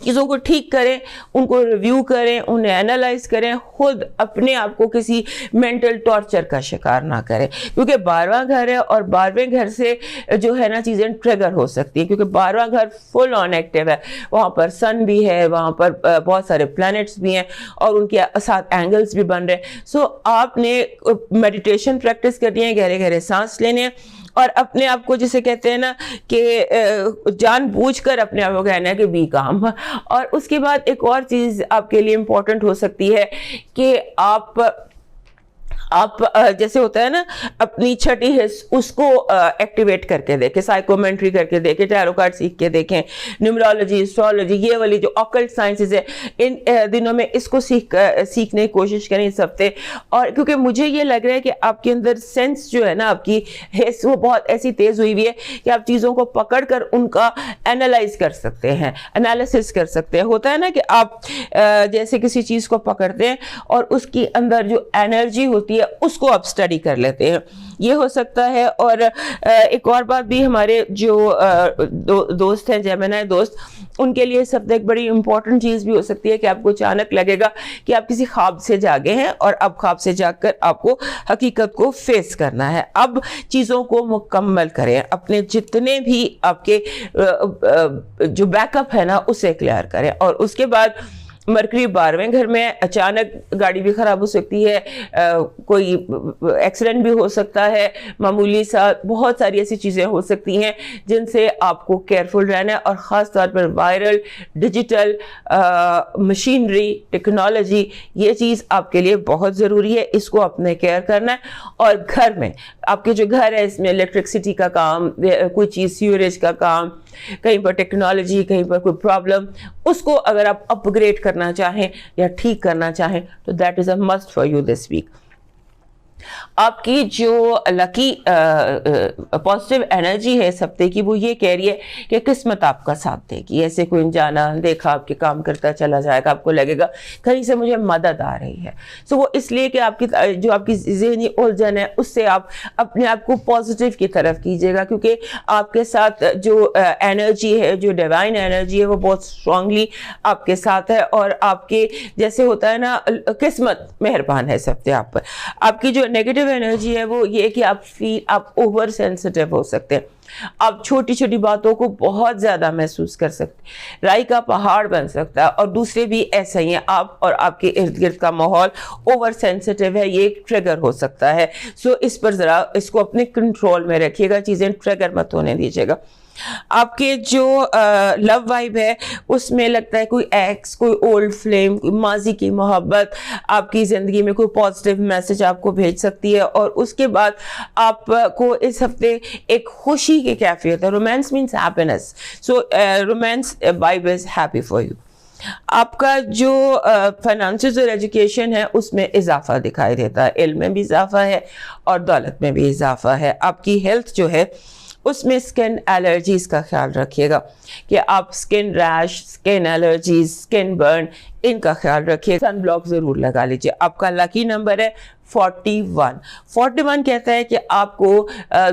چیزوں کو ٹھیک کریں, ان کو ریویو کریں, انہیں اینالائز کریں, خود اپنے آپ کو کسی مینٹل ٹارچر کا شکار نہ کریں, کیونکہ 12واں گھر ہے اور 12ویں گھر سے جو ہے نا چیزیں ٹریگر ہو سکتی ہیں, کیونکہ 12واں گھر فل آن ایکٹیو ہے, وہاں پر سن بھی ہے, وہاں پر بہت سارے پلانٹس بھی ہیں اور ان کے ساتھ اینگلس بھی بن رہے ہیں. سو آپ نے میڈیٹیشن پریکٹس کرنی ہے, گہرے گہرے سانس لینے ہیں, اور اپنے آپ کو جسے کہتے ہیں نا کہ جان بوجھ کر اپنے آپ کو کہنا ہے کہ بی کام. اور اس کے بعد ایک اور چیز آپ کے لیے امپورٹنٹ ہو سکتی ہے کہ آپ جیسے ہوتا ہے نا اپنی چھٹی حص اس کو ایکٹیویٹ کر کے دیکھیں, سائیکومنٹری کر کے دیکھیں, ٹیرو کارڈ سیکھ کے دیکھیں, نیومرولوجی, اسٹرالوجی, یہ والی جو آکلٹ سائنسز ہے ان دنوں میں اس کو سیکھنے کی کوشش کریں اس ہفتے. اور کیونکہ مجھے یہ لگ رہا ہے کہ آپ کے اندر سینس جو ہے نا, آپ کی حس وہ بہت ایسی تیز ہوئی ہے کہ آپ چیزوں کو پکڑ کر ان کا اینالائز کر سکتے ہیں, انالیسس کر سکتے ہیں. ہوتا ہے نا کہ آپ جیسے کسی چیز کو پکڑتے ہیں اور اس کی اندر جو انرجی ہوتی ہے اس کو آپ اسٹڈی کر لیتے ہیں, یہ ہو سکتا ہے. اور ایک اور بات بھی, ہمارے جو دوست ہیں جیمنائی دوست, ان کے لیے سب سے ایک بڑی امپورٹنٹ چیز بھی ہو سکتی ہے کہ آپ کو اچانک لگے گا کہ آپ کسی خواب سے جاگے ہیں اور اب خواب سے جاگ کر آپ کو حقیقت کو فیس کرنا ہے. اب چیزوں کو مکمل کریں, اپنے جتنے بھی آپ کے جو بیک اپ ہے نا اسے کلیئر کریں. اور اس کے بعد مرکری 12ویں گھر میں, اچانک گاڑی بھی خراب ہو سکتی ہے, کوئی ایکسیڈنٹ بھی ہو سکتا ہے, معمولی سا بہت ساری ایسی چیزیں ہو سکتی ہیں جن سے آپ کو کیئرفل رہنا ہے. اور خاص طور پر وائرل, ڈیجیٹل, مشینری, ٹیکنالوجی, یہ چیز آپ کے لیے بہت ضروری ہے, اس کو اپنے کیئر کرنا ہے. اور گھر میں آپ کے جو گھر ہے اس میں الیکٹرکسٹی کا کام, کوئی چیز سیوریج کا کام, کہیں پر ٹیکنالوجی, کہیں پر کوئی پرابلم, اس کو اگر آپ اپ گریڈ کرنا چاہیں یا ٹھیک کرنا چاہیں تو that is a must for you this week. آپ کی جو لکی پازیٹیو انرجی ہے اس ہفتے کی, وہ یہ کہہ رہی ہے کہ قسمت آپ کا ساتھ دے گی. ایسے کوئی جانا دیکھا آپ کے کام کرتا چلا جائے گا, آپ کو لگے گا کہیں سے مجھے مدد آ رہی ہے. سو وہ اس لیے کہ آپ کی جو آپ کی ذہنی الجھن ہے اس سے آپ اپنے آپ کو پازیٹیو کی طرف کیجیے گا, کیونکہ آپ کے ساتھ جو انرجی ہے, جو ڈیوائن انرجی ہے, وہ بہت اسٹرانگلی آپ کے ساتھ ہے. اور آپ کے جیسے ہوتا ہے نا قسمت مہربان ہے اس ہفتے آپ پر. آپ کی جو نیگیٹو انرجی ہے وہ یہ کہ آپ اوور سینسٹیو ہو سکتے ہیں, آپ چھوٹی چھوٹی باتوں کو بہت زیادہ محسوس کر سکتے ہیں, رائی کا پہاڑ بن سکتا ہے. اور دوسرے بھی ایسا ہی ہیں, آپ اور آپ کے ارد گرد کا ماحول اوور سینسٹیو ہے, یہ ایک ٹریگر ہو سکتا ہے. سو اس پر ذرا اس کو اپنے کنٹرول میں رکھیے گا, چیزیں ٹریگر مت ہونے دیجیے گا. آپ کے جو لو وائب ہے اس میں لگتا ہے کوئی ایکس, کوئی اولڈ فلیم, کوئی ماضی کی محبت آپ کی زندگی میں کوئی پازیٹیو میسج آپ کو بھیج سکتی ہے. اور اس کے بعد آپ کو اس ہفتے ایک خوشی کی کیفیت ہے. Romance means happiness, so romance vibe is happy for you. آپ کا جو فائنانسز اور ایجوکیشن ہے اس میں اضافہ دکھائی دیتا ہے, علم میں بھی اضافہ ہے اور دولت میں بھی اضافہ ہے. آپ کی ہیلتھ جو ہے اس میں سکن الرجیز کا خیال رکھیے گا کہ آپ سکن ریش, سکن الرجیز, سکن برن, ان کا خیال رکھیے. سن بلاک ضرور لگا لیجیے. آپ کا لکی نمبر ہے 41 کہتا ہے کہ آپ کو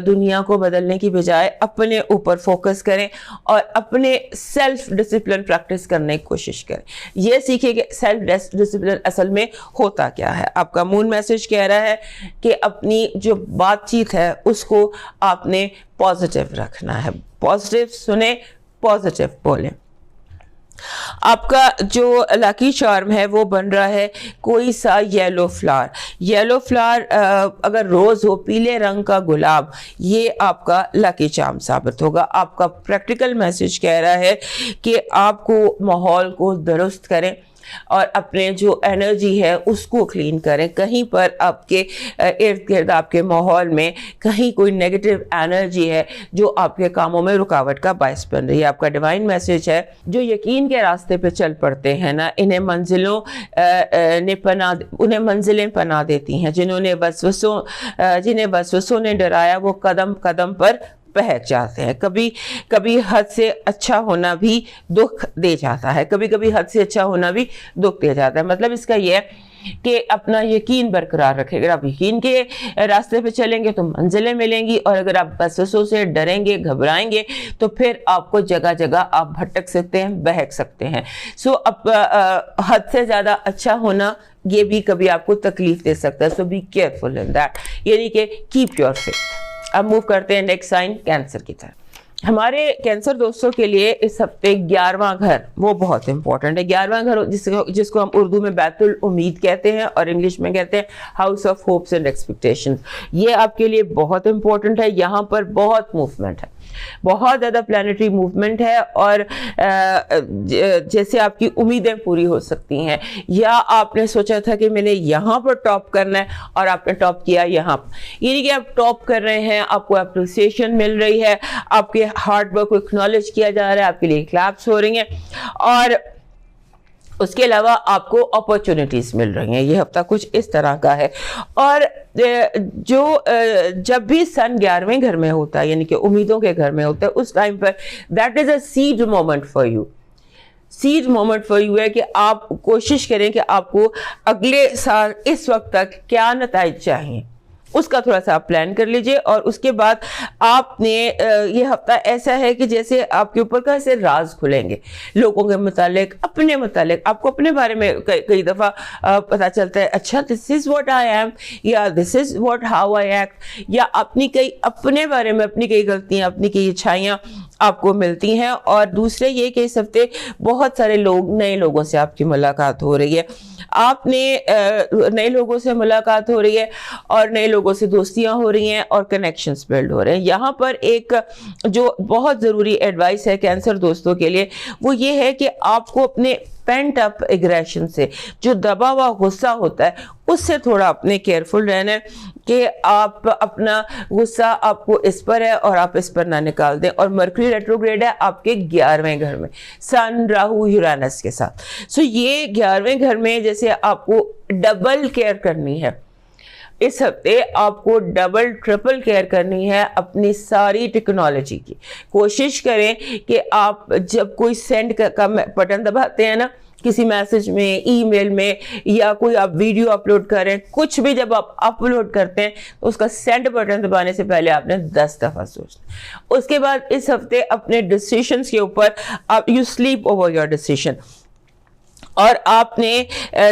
دنیا کو بدلنے کی بجائے اپنے اوپر فوکس کریں اور اپنے سیلف ڈسپلن پریکٹس کرنے کی کوشش کریں. یہ سیکھیں کہ سیلف ڈسپلن اصل میں ہوتا کیا ہے. آپ کا مون میسج کہہ رہا ہے کہ اپنی جو بات چیت ہے اس کو آپ نے پازیٹیو رکھنا ہے. پازیٹیو سنیں, پازیٹیو بولیں. آپ کا جو لکی چارم ہے وہ بن رہا ہے کوئی سا یلو فلاور. یلو فلاور اگر روز ہو, پیلے رنگ کا گلاب, یہ آپ کا لکی چارم ثابت ہوگا. آپ کا پریکٹیکل میسج کہہ رہا ہے کہ آپ کو ماحول کو درست کریں اور اپنے جو انرجی ہے اس کو کلین کریں. کہیں پر آپ کے ارد گرد آپ کے ماحول میں کہیں کوئی نیگیٹو انرجی ہے جو آپ کے کاموں میں رکاوٹ کا باعث بن رہی ہے. آپ کا ڈیوائن میسج ہے جو یقین کے راستے پہ چل پڑتے ہیں نا, انہیں منزلیں پناہ دیتی ہیں. جنہیں وسوسوں نے ڈرایا وہ قدم قدم پر بہک جاتے ہیں. کبھی کبھی حد سے اچھا ہونا بھی دکھ دے جاتا ہے, کبھی کبھی حد سے اچھا ہونا بھی دکھ دے جاتا ہے. مطلب اس کا یہ ہے کہ اپنا یقین برقرار رکھیں. اگر آپ یقین کے راستے پہ چلیں گے تو منزلیں ملیں گی, اور اگر آپ وسوسوں سے ڈریں گے, گھبرائیں گے, تو پھر آپ کو جگہ جگہ آپ بھٹک سکتے ہیں, بہک سکتے ہیں. اب حد سے زیادہ اچھا ہونا یہ بھی کبھی آپ کو تکلیف دے سکتا ہے. سو بی کیئرفل ان دیٹ, یعنی کہ کیپ یور فیتھ. اب موو کرتے ہیں نیکسٹ سائن کینسر کی طرف. ہمارے کینسر دوستوں کے لیے اس ہفتے 11واں گھر وہ بہت امپورٹنٹ ہے. 11واں گھر جس کو ہم اردو میں بیت الامید کہتے ہیں اور انگلش میں کہتے ہیں house of hopes and expectations. یہ آپ کے لیے بہت امپورٹنٹ ہے. یہاں پر بہت موومنٹ ہے, بہت زیادہ پلانیٹری موومنٹ ہے, اور جیسے آپ کی امیدیں پوری ہو سکتی ہیں, یا آپ نے سوچا تھا کہ میں نے یہاں پر ٹاپ کرنا ہے اور آپ نے ٹاپ کیا یہاں پر, یعنی کہ آپ ٹاپ کر رہے ہیں, آپ کو اپریسیشن مل رہی ہے, آپ کے ہارڈ ورک کو اکنالج کیا جا رہا ہے, آپ کے لیے کلیپس ہو رہی ہیں, اور اس کے علاوہ آپ کو اپرچونٹیز مل رہی ہیں. یہ ہفتہ کچھ اس طرح کا ہے. اور جب بھی سن 11ویں گھر میں ہوتا ہے, یعنی کہ امیدوں کے گھر میں ہوتا ہے, اس ٹائم پر that is a sad moment for you. Sad moment for you ہے کہ آپ کوشش کریں کہ آپ کو اگلے سال اس وقت تک کیا نتائج چاہیے, اس کا تھوڑا سا آپ پلان کر لیجئے. اور اس کے بعد آپ نے یہ ہفتہ ایسا ہے کہ جیسے آپ کے اوپر کیسے راز کھلیں گے لوگوں کے متعلق, اپنے متعلق. آپ کو اپنے بارے میں کئی دفعہ پتہ چلتا ہے, اچھا دس از واٹ آئی ایم, یا this is what how I act, یا اپنے بارے میں اپنی کئی غلطیاں, اپنی کئی اچھائیاں آپ کو ملتی ہیں. اور دوسرے یہ کہ اس ہفتے بہت سارے نئے لوگوں سے آپ کی ملاقات ہو رہی ہے. آپ نے نئے لوگوں سے ملاقات ہو رہی ہے, اور نئے لوگوں سے دوستیاں ہو رہی ہیں, اور کنیکشنز بلڈ ہو رہے ہیں. یہاں پر ایک جو بہت ضروری ایڈوائس ہے کینسر دوستوں کے لیے, وہ یہ ہے کہ آپ کو اپنے پینٹ اپ ایگریشن سے, جو دبا ہوا غصہ ہوتا ہے, اس سے تھوڑا اپنے کیئرفل رہنا ہے کہ آپ اپنا غصہ آپ کو اس پر ہے اور آپ اس پر نہ نکال دیں. اور مرکری ریٹروگریڈ ہے آپ کے 11ویں گھر میں, سن راہو یورانس کے ساتھ. یہ 11ویں گھر میں جیسے آپ کو ڈبل کیئر کرنی ہے اس ہفتے, آپ کو ڈبل ٹرپل کیئر کرنی ہے اپنی ساری ٹیکنالوجی کی. کوشش کریں کہ آپ جب کوئی سینڈ کا بٹن دباتے ہیں نا, کسی میسج میں, ای میل میں, یا کوئی آپ ویڈیو اپلوڈ کریں, کچھ بھی جب آپ اپلوڈ کرتے ہیں تو اس کا سینڈ بٹن دبانے سے پہلے آپ نے 10 دفعہ سوچنا. اس کے بعد اس ہفتے اپنے ڈیسیشنز کے اوپر آپ you sleep over your decision. اور آپ نے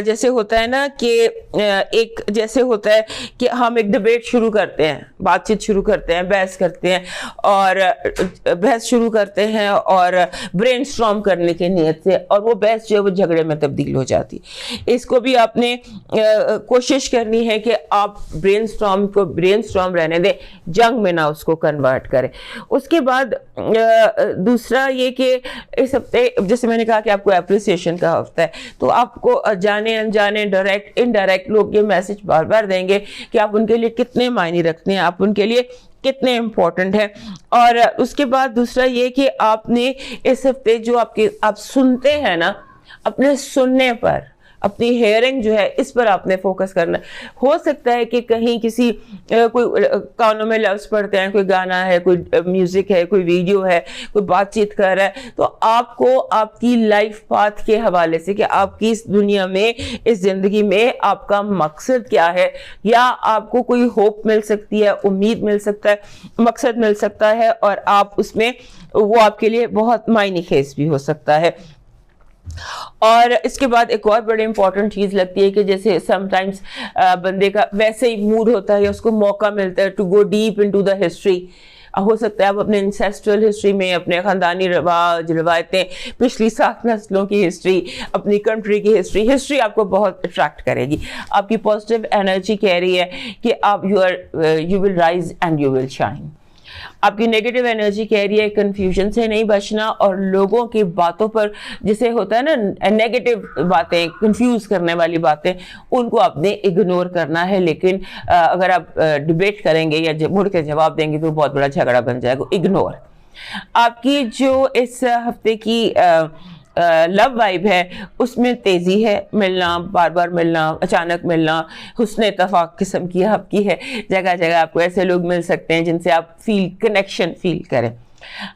جیسے ہوتا ہے نا کہ ایک جیسے ہوتا ہے کہ ہم ایک ڈبیٹ شروع کرتے ہیں, بات چیت شروع کرتے ہیں, بحث کرتے ہیں, اور بحث شروع کرتے ہیں اور برین اسٹارم کرنے کی نیت سے, اور وہ بحث جو ہے وہ جھگڑے میں تبدیل ہو جاتی. اس کو بھی آپ نے کوشش کرنی ہے کہ آپ برین اسٹارم کو برین اسٹارم رہنے دیں, جنگ میں نہ اس کو کنورٹ کریں. اس کے بعد دوسرا یہ کہ اس ہفتے جیسے میں نے کہا کہ آپ کو اپریسیشن کا ہفتہ ہے, تو آپ کو جانے انجانے, ڈائریکٹ انڈائریکٹ لوگ یہ میسج بار بار دیں گے کہ آپ ان کے لیے کتنے معنی رکھتے ہیں, آپ ان کے لیے کتنے امپورٹنٹ ہیں. اور اس کے بعد دوسرا یہ کہ آپ نے اس ہفتے جو آپ سنتے ہیں نا, اپنے سننے پر, اپنی ہیئرنگ جو ہے اس پر آپ نے فوکس کرنا. ہو سکتا ہے کہ کہیں کسی کوئی کانوں میں لفظ پڑھتے ہیں, کوئی گانا ہے, کوئی میوزک ہے, کوئی ویڈیو ہے, کوئی بات چیت کر رہا ہے, تو آپ کو آپ کی لائف پاتھ کے حوالے سے کہ آپ کی اس دنیا میں, اس زندگی میں آپ کا مقصد کیا ہے, یا آپ کو کوئی ہوپ مل سکتی ہے, امید مل سکتا ہے, مقصد مل سکتا ہے, اور آپ اس میں وہ آپ کے لیے بہت معنی خیز بھی ہو سکتا ہے. اور اس کے بعد ایک اور بڑی امپورٹنٹ چیز لگتی ہے کہ جیسے سم ٹائمز بندے کا ویسے ہی موڈ ہوتا ہے, یا اس کو موقع ملتا ہے to go deep into the history. ہو سکتا ہے آپ اپنے انسیسٹرل ہسٹری میں, اپنے خاندانی رواج, روایتیں, پچھلی 7 نسلوں کی ہسٹری, اپنی کنٹری کی ہسٹری آپ کو بہت اٹریکٹ کرے گی. آپ کی پازیٹیو انرجی کہہ رہی ہے کہ آپ you will rise and you will shine. آپ کی نیگیٹو انرجی کہہ رہی ہے کنفیوژن سے نہیں بچنا, اور لوگوں کی باتوں پر جسے ہوتا ہے نا نیگیٹو باتیں, کنفیوز کرنے والی باتیں, ان کو آپ نے اگنور کرنا ہے. لیکن اگر آپ ڈیبیٹ کریں گے یا مڑ کے جواب دیں گے تو بہت بڑا جھگڑا بن جائے گا. اگنور. آپ کی جو اس ہفتے کی لو وائب ہے اس میں تیزی ہے, ملنا, بار بار ملنا, اچانک ملنا, حسن اتفاق قسم کی آپ کی ہے. جگہ جگہ آپ کو ایسے لوگ مل سکتے ہیں جن سے آپ کنیکشن فیل کریں.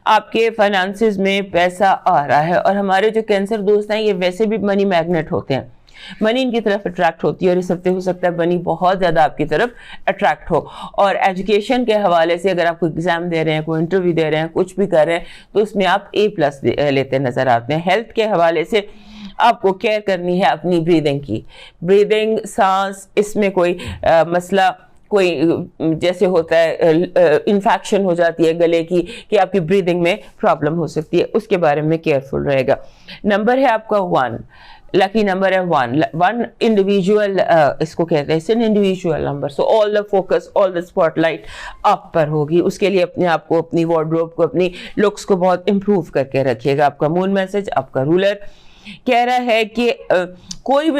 آپ کے فائنانسز میں پیسہ آ رہا ہے, اور ہمارے جو کینسر دوست ہیں یہ ویسے بھی منی میگنیٹ ہوتے ہیں, منی ان کی طرف اٹریکٹ ہوتی ہے, اور اس ہفتے ہو سکتا ہے منی بہت زیادہ آپ کی طرف اٹریکٹ ہو. اور ایجوکیشن کے حوالے سے اگر آپ کوئی ایگزام دے رہے ہیں, کوئی انٹرویو دے رہے ہیں, کچھ بھی کر رہے ہیں, تو اس میں آپ A+ لیتے نظر آتے ہیں. ہیلتھ کے حوالے سے آپ کو کیئر کرنی ہے اپنی بریدنگ کی, بریدنگ, سانس, اس میں کوئی مسئلہ, کوئی جیسے ہوتا ہے انفیکشن ہو جاتی ہے گلے کی, کہ آپ کی بریدنگ میں پرابلم ہو سکتی ہے, اس کے بارے میں کیئرفل رہے گا. نمبر ہے آپ کا 1, لکی نمبر ہے 1 انڈیویجول, اس کو کہتے ہیں an individual number. So all the focus, all the spotlight آپ پر ہوگی. اس کے لیے اپنے آپ کو, اپنی وارڈروب کو, اپنی لکس کو بہت امپروو کر کے رکھیے گا. آپ کا مون میسج, آپ کا رولر کہہ رہا ہے کہ کوئی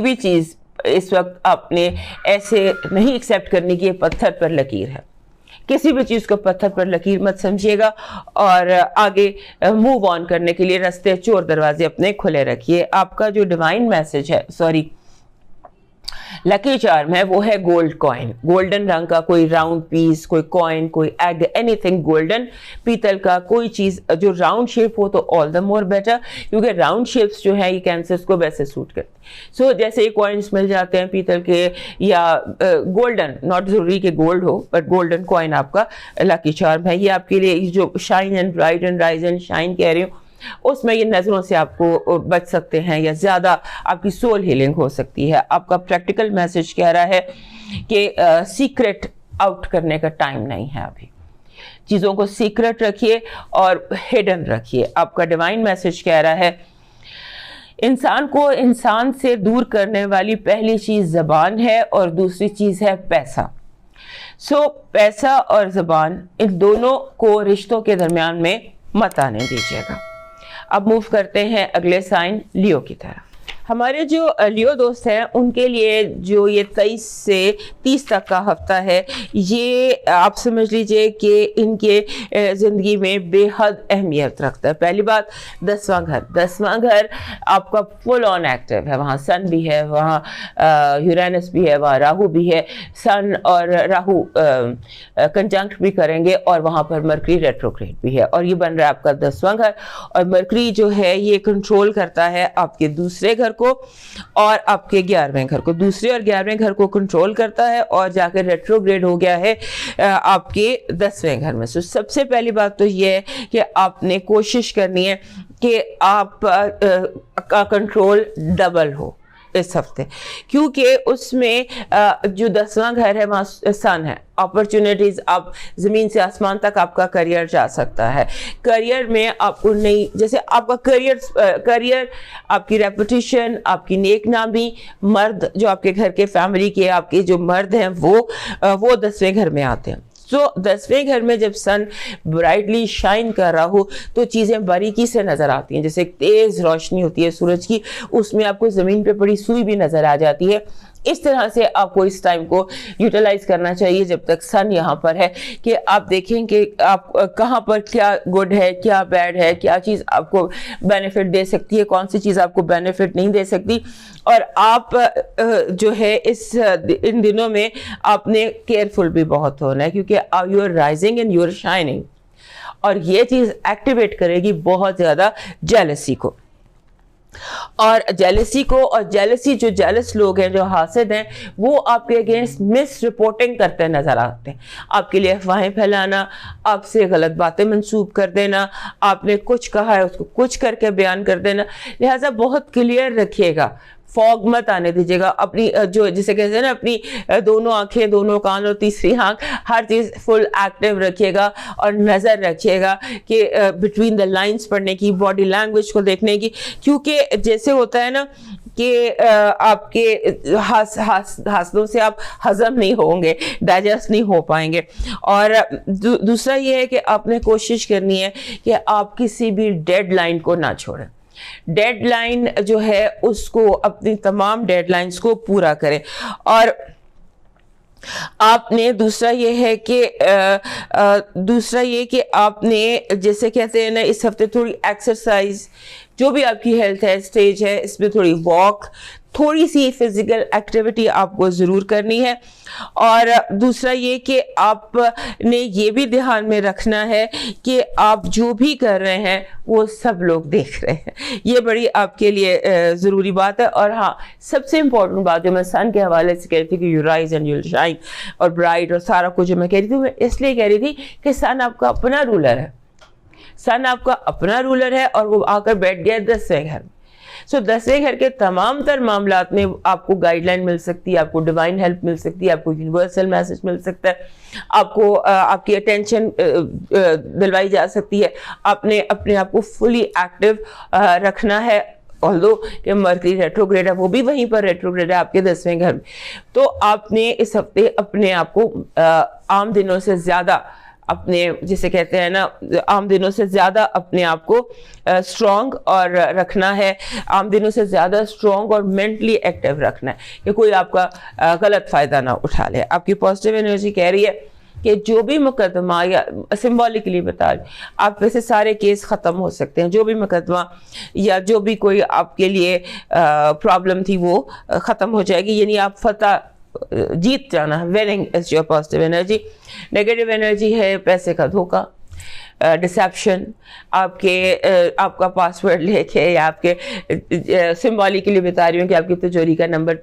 بھی چیز اس وقت آپ نے ایسے نہیں ایکسیپٹ کرنی کہ یہ پتھر پر لکیر ہے. کسی بھی چیز کو پتھر پر لکیر مت سمجھیے گا, اور آگے موو آن کرنے کے لیے رستے, چور دروازے اپنے کھلے رکھیے. آپ کا جو ڈیوائن میسج ہے, لکی چارم ہے, وہ ہے گولڈ کوائن. گولڈن رنگ کا کوئی راؤنڈ پیس, کوئی کوائن, کوئی ایگ, اینی تھنگ گولڈن, پیتل کا کوئی چیز جو راؤنڈ شیپ ہو تو آل دا مور بیٹر, کیونکہ راؤنڈ شیپس جو ہیں یہ کینسرز کو ویسے سوٹ کرتے ہیں. سو جیسے یہ کوائنس مل جاتے ہیں پیتل کے یا گولڈن, ناٹ ضروری کہ gold who, but golden coin آپ کا لکی چارم ہے. یہ آپ کے لیے جو shine and bright and rise and shine کہہ رہی ہوں, اس میں یہ نظروں سے آپ کو بچ سکتے ہیں, یا زیادہ آپ کی سول ہیلنگ ہو سکتی ہے. آپ کا پریکٹیکل میسج کہہ رہا ہے کہ سیکرٹ آؤٹ کرنے کا ٹائم نہیں ہے ابھی, چیزوں کو سیکرٹ رکھیے اور ہڈن رکھیے. آپ کا ڈیوائن میسج کہہ رہا ہے انسان کو انسان سے دور کرنے والی پہلی چیز زبان ہے, اور دوسری چیز ہے پیسہ. سو پیسہ اور زبان, ان دونوں کو رشتوں کے درمیان میں مت آنے دیجیے گا. اب موو کرتے ہیں اگلے سائن لیو کی طرف. ہمارے جو لیو دوست ہیں ان کے لیے جو یہ 23 سے 30 تک کا ہفتہ ہے, یہ آپ سمجھ لیجئے کہ ان کے زندگی میں بے حد اہمیت رکھتا ہے. پہلی بات, 10واں گھر آپ کا فل آن ایکٹیو ہے. وہاں سن بھی ہے, وہاں یورینس بھی ہے, وہاں راہو بھی ہے. سن اور راہو کنجنکٹ بھی کریں گے, اور وہاں پر مرکری ریٹروگریڈ بھی ہے, اور یہ بن رہا ہے آپ کا 10واں گھر. اور مرکری جو ہے یہ کنٹرول کرتا ہے آپ کے دوسرے گھر کو اور آپ کے 11ویں گھر کو. دوسرے اور 11ویں گھر کو کنٹرول کرتا ہے, اور جا کے ریٹروگریڈ ہو گیا ہے آپ کے 10ویں گھر میں. سب سے پہلی بات تو یہ ہے کہ آپ نے کوشش کرنی ہے کہ آپ کا کنٹرول ڈبل ہو اس ہفتے, کیونکہ اس میں جو 10واں گھر ہے وہاں سن ہے. اپرچونٹیز, آپ زمین سے آسمان تک آپ کا کریئر جا سکتا ہے. کریئر میں آپ کو نہیں, جیسے آپ کا کریئر, آپ کی ریپوٹیشن, آپ کی نیک نامی, مرد جو آپ کے گھر کے فیملی کے آپ کے جو مرد ہیں وہ 10ویں گھر میں آتے ہیں. سو 10ویں گھر میں جب سن برائٹلی شائن کر رہا ہو تو چیزیں باریکی سے نظر آتی ہیں, جیسے ایک تیز روشنی ہوتی ہے سورج کی, اس میں آپ کو زمین پہ پڑی سوئی بھی نظر آ جاتی ہے. اس طرح سے آپ کو اس ٹائم کو یوٹیلائز کرنا چاہیے جب تک سن یہاں پر ہے, کہ آپ دیکھیں کہ آپ کہاں پر کیا گڈ ہے, کیا بیڈ ہے, کیا چیز آپ کو بینیفٹ دے سکتی ہے, کون سی چیز آپ کو بینیفٹ نہیں دے سکتی. اور آپ جو ہے ان دنوں میں آپ نے کیئرفل بھی بہت ہونا ہے, کیونکہ you are rising and you are shining, اور یہ چیز ایکٹیویٹ کرے گی بہت زیادہ جیلسی کو. اور جیلسی جو جیلس لوگ ہیں, جو حاسد ہیں, وہ آپ کے اگینسٹ مس رپورٹنگ کرتے نظر آتے ہیں. آپ کے لیے افواہیں پھیلانا, آپ سے غلط باتیں منسوب کر دینا, آپ نے کچھ کہا ہے اس کو کچھ کر کے بیان کر دینا. لہٰذا بہت کلیئر رکھیے گا, فوگ مت آنے دیجیے گا. اپنی جو جسے کہتے ہیں نا, اپنی دونوں آنکھیں, دونوں کان اور تیسری آنکھ, ہر چیز فل ایکٹیو رکھیے گا, اور نظر رکھیے گا کہ بٹوین دا لائنز پڑھنے کی, باڈی لینگویج کو دیکھنے کی. کیونکہ جیسے ہوتا ہے نا کہ آپ کے حاصلوں سے آپ ہضم نہیں ہوں گے, ڈائجسٹ نہیں ہو پائیں گے. اور دوسرا یہ ہے کہ آپ نے کوشش کرنی ہے کہ آپ کسی بھی ڈیڈ لائن کو نہ چھوڑیں. ڈیڈ لائن جو ہے اس کو, اپنی تمام ڈیڈ لائنز کو پورا کریں. اور آپ نے دوسرا یہ کہ آپ نے جیسے کہتے ہیں نا, اس ہفتے تھوڑی ایکسرسائز, جو بھی آپ کی ہیلتھ ہے, اسٹیج ہے, اس میں تھوڑی واک, تھوڑی سی فزیکل ایکٹیویٹی آپ کو ضرور کرنی ہے. اور دوسرا یہ کہ آپ نے یہ بھی دھیان میں رکھنا ہے کہ آپ جو بھی کر رہے ہیں وہ سب لوگ دیکھ رہے ہیں. یہ بڑی آپ کے لیے ضروری بات ہے. اور ہاں سب سے امپورٹنٹ بات جو میں سن کے حوالے سے کہہ رہی تھی کہ you rise and you will shine اور برائٹ اور سارا کچھ جو میں کہہ رہی تھی میں اس لیے کہہ رہی تھی کہ سن آپ کا اپنا رولر ہے. سن آپ کا اپنا رولر ہے اور وہ آ کر بیٹھ گیا 10ویں گھر میں. سو 10ویں گھر کے تمام تر معاملات میں آپ کو گائیڈ لائن مل سکتی ہے, آپ کو ڈیوائن ہیلپ مل سکتی ہے, آپ کو یونیورسل میسج مل سکتا ہے, آپ کو آپ کی اٹینشن دلوائی جا سکتی ہے. آپ نے اپنے آپ کو فلی ایکٹیو رکھنا ہے. although کہ مرکری ریٹروگریڈ ہے وہ بھی وہیں پر ریٹروگریڈ ہے آپ کے 10ویں گھر میں. تو آپ نے اس ہفتے اپنے آپ کو عام دنوں سے زیادہ اپنے جسے کہتے ہیں نا عام دنوں سے زیادہ اپنے آپ کو اسٹرانگ اور رکھنا ہے, عام دنوں سے زیادہ اسٹرانگ اور مینٹلی ایکٹیو رکھنا ہے کہ کوئی آپ کا غلط فائدہ نہ اٹھا لے. آپ کی پازیٹیو انرجی کہہ رہی ہے کہ جو بھی مقدمہ یا سمبولکلی بتا رہی آپ ویسے سارے کیس ختم ہو سکتے ہیں, جو بھی مقدمہ یا جو بھی کوئی آپ کے لیے پرابلم تھی وہ ختم ہو جائے گی, یعنی آپ فتح جیت جانا. Winning is your positive energy. Negative energy ہے پیسے کا دھوکہ, ڈسیپشن, آپ کا پاسورڈ لے کے یا آپ کے سمبولکلی بتا رہی ہوں کہ آپ کی تجوری کا نمبر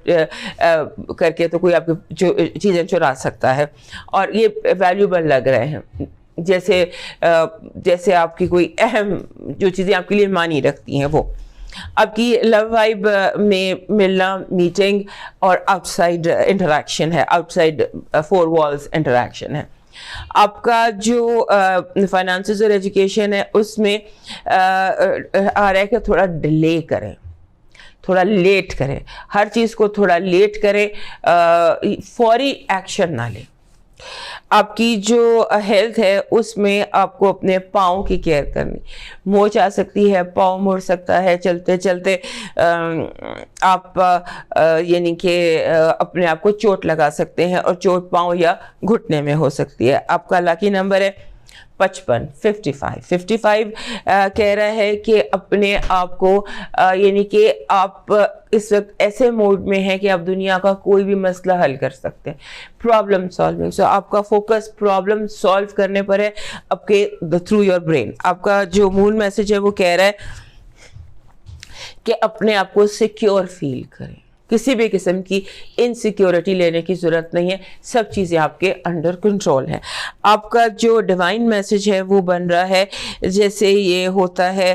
کر کے تو کوئی آپ کی چیزیں چرا سکتا ہے اور یہ ویلیوبل لگ رہے ہیں, جیسے آپ کی کوئی اہم جو چیزیں آپ کے لیے معنی رکھتی ہیں وہ. آپ کی لو وائب میں ملنا, میٹنگ اور آؤٹ سائڈ انٹریکشن ہے, آؤٹ سائڈ 4 walls انٹریکشن ہے. آپ کا جو فائنانسز اور ایجوکیشن ہے اس میں آ رہا ہے کہ تھوڑا ڈیلے کریں, تھوڑا لیٹ کریں, ہر چیز کو تھوڑا لیٹ کریں, فوری ایکشن نہ لیں. آپ کی جو ہیلتھ ہے اس میں آپ کو اپنے پاؤں کی کیئر کرنی. موچ آ سکتی ہے, پاؤں مڑ سکتا ہے, چلتے چلتے آپ یعنی کہ اپنے آپ کو چوٹ لگا سکتے ہیں اور چوٹ پاؤں یا گھٹنے میں ہو سکتی ہے. آپ کا لاکی نمبر ہے 55 کہہ رہا ہے کہ اپنے آپ کو یعنی کہ آپ اس وقت ایسے موڈ میں ہیں کہ آپ دنیا کا کوئی بھی مسئلہ حل کر سکتے ہیں, پرابلم سالونگ. سو آپ کا فوکس پرابلم سالو کرنے پر ہے آپ کے تھرو یور برین. آپ کا جو مون میسج ہے وہ کہہ رہا ہے کہ اپنے آپ کو سیکیور فیل کریں, کسی بھی قسم کی انسیکیورٹی لینے کی ضرورت نہیں ہے, سب چیزیں آپ کے انڈر کنٹرول ہیں. آپ کا جو ڈیوائن میسج ہے وہ بن رہا ہے جیسے یہ ہوتا ہے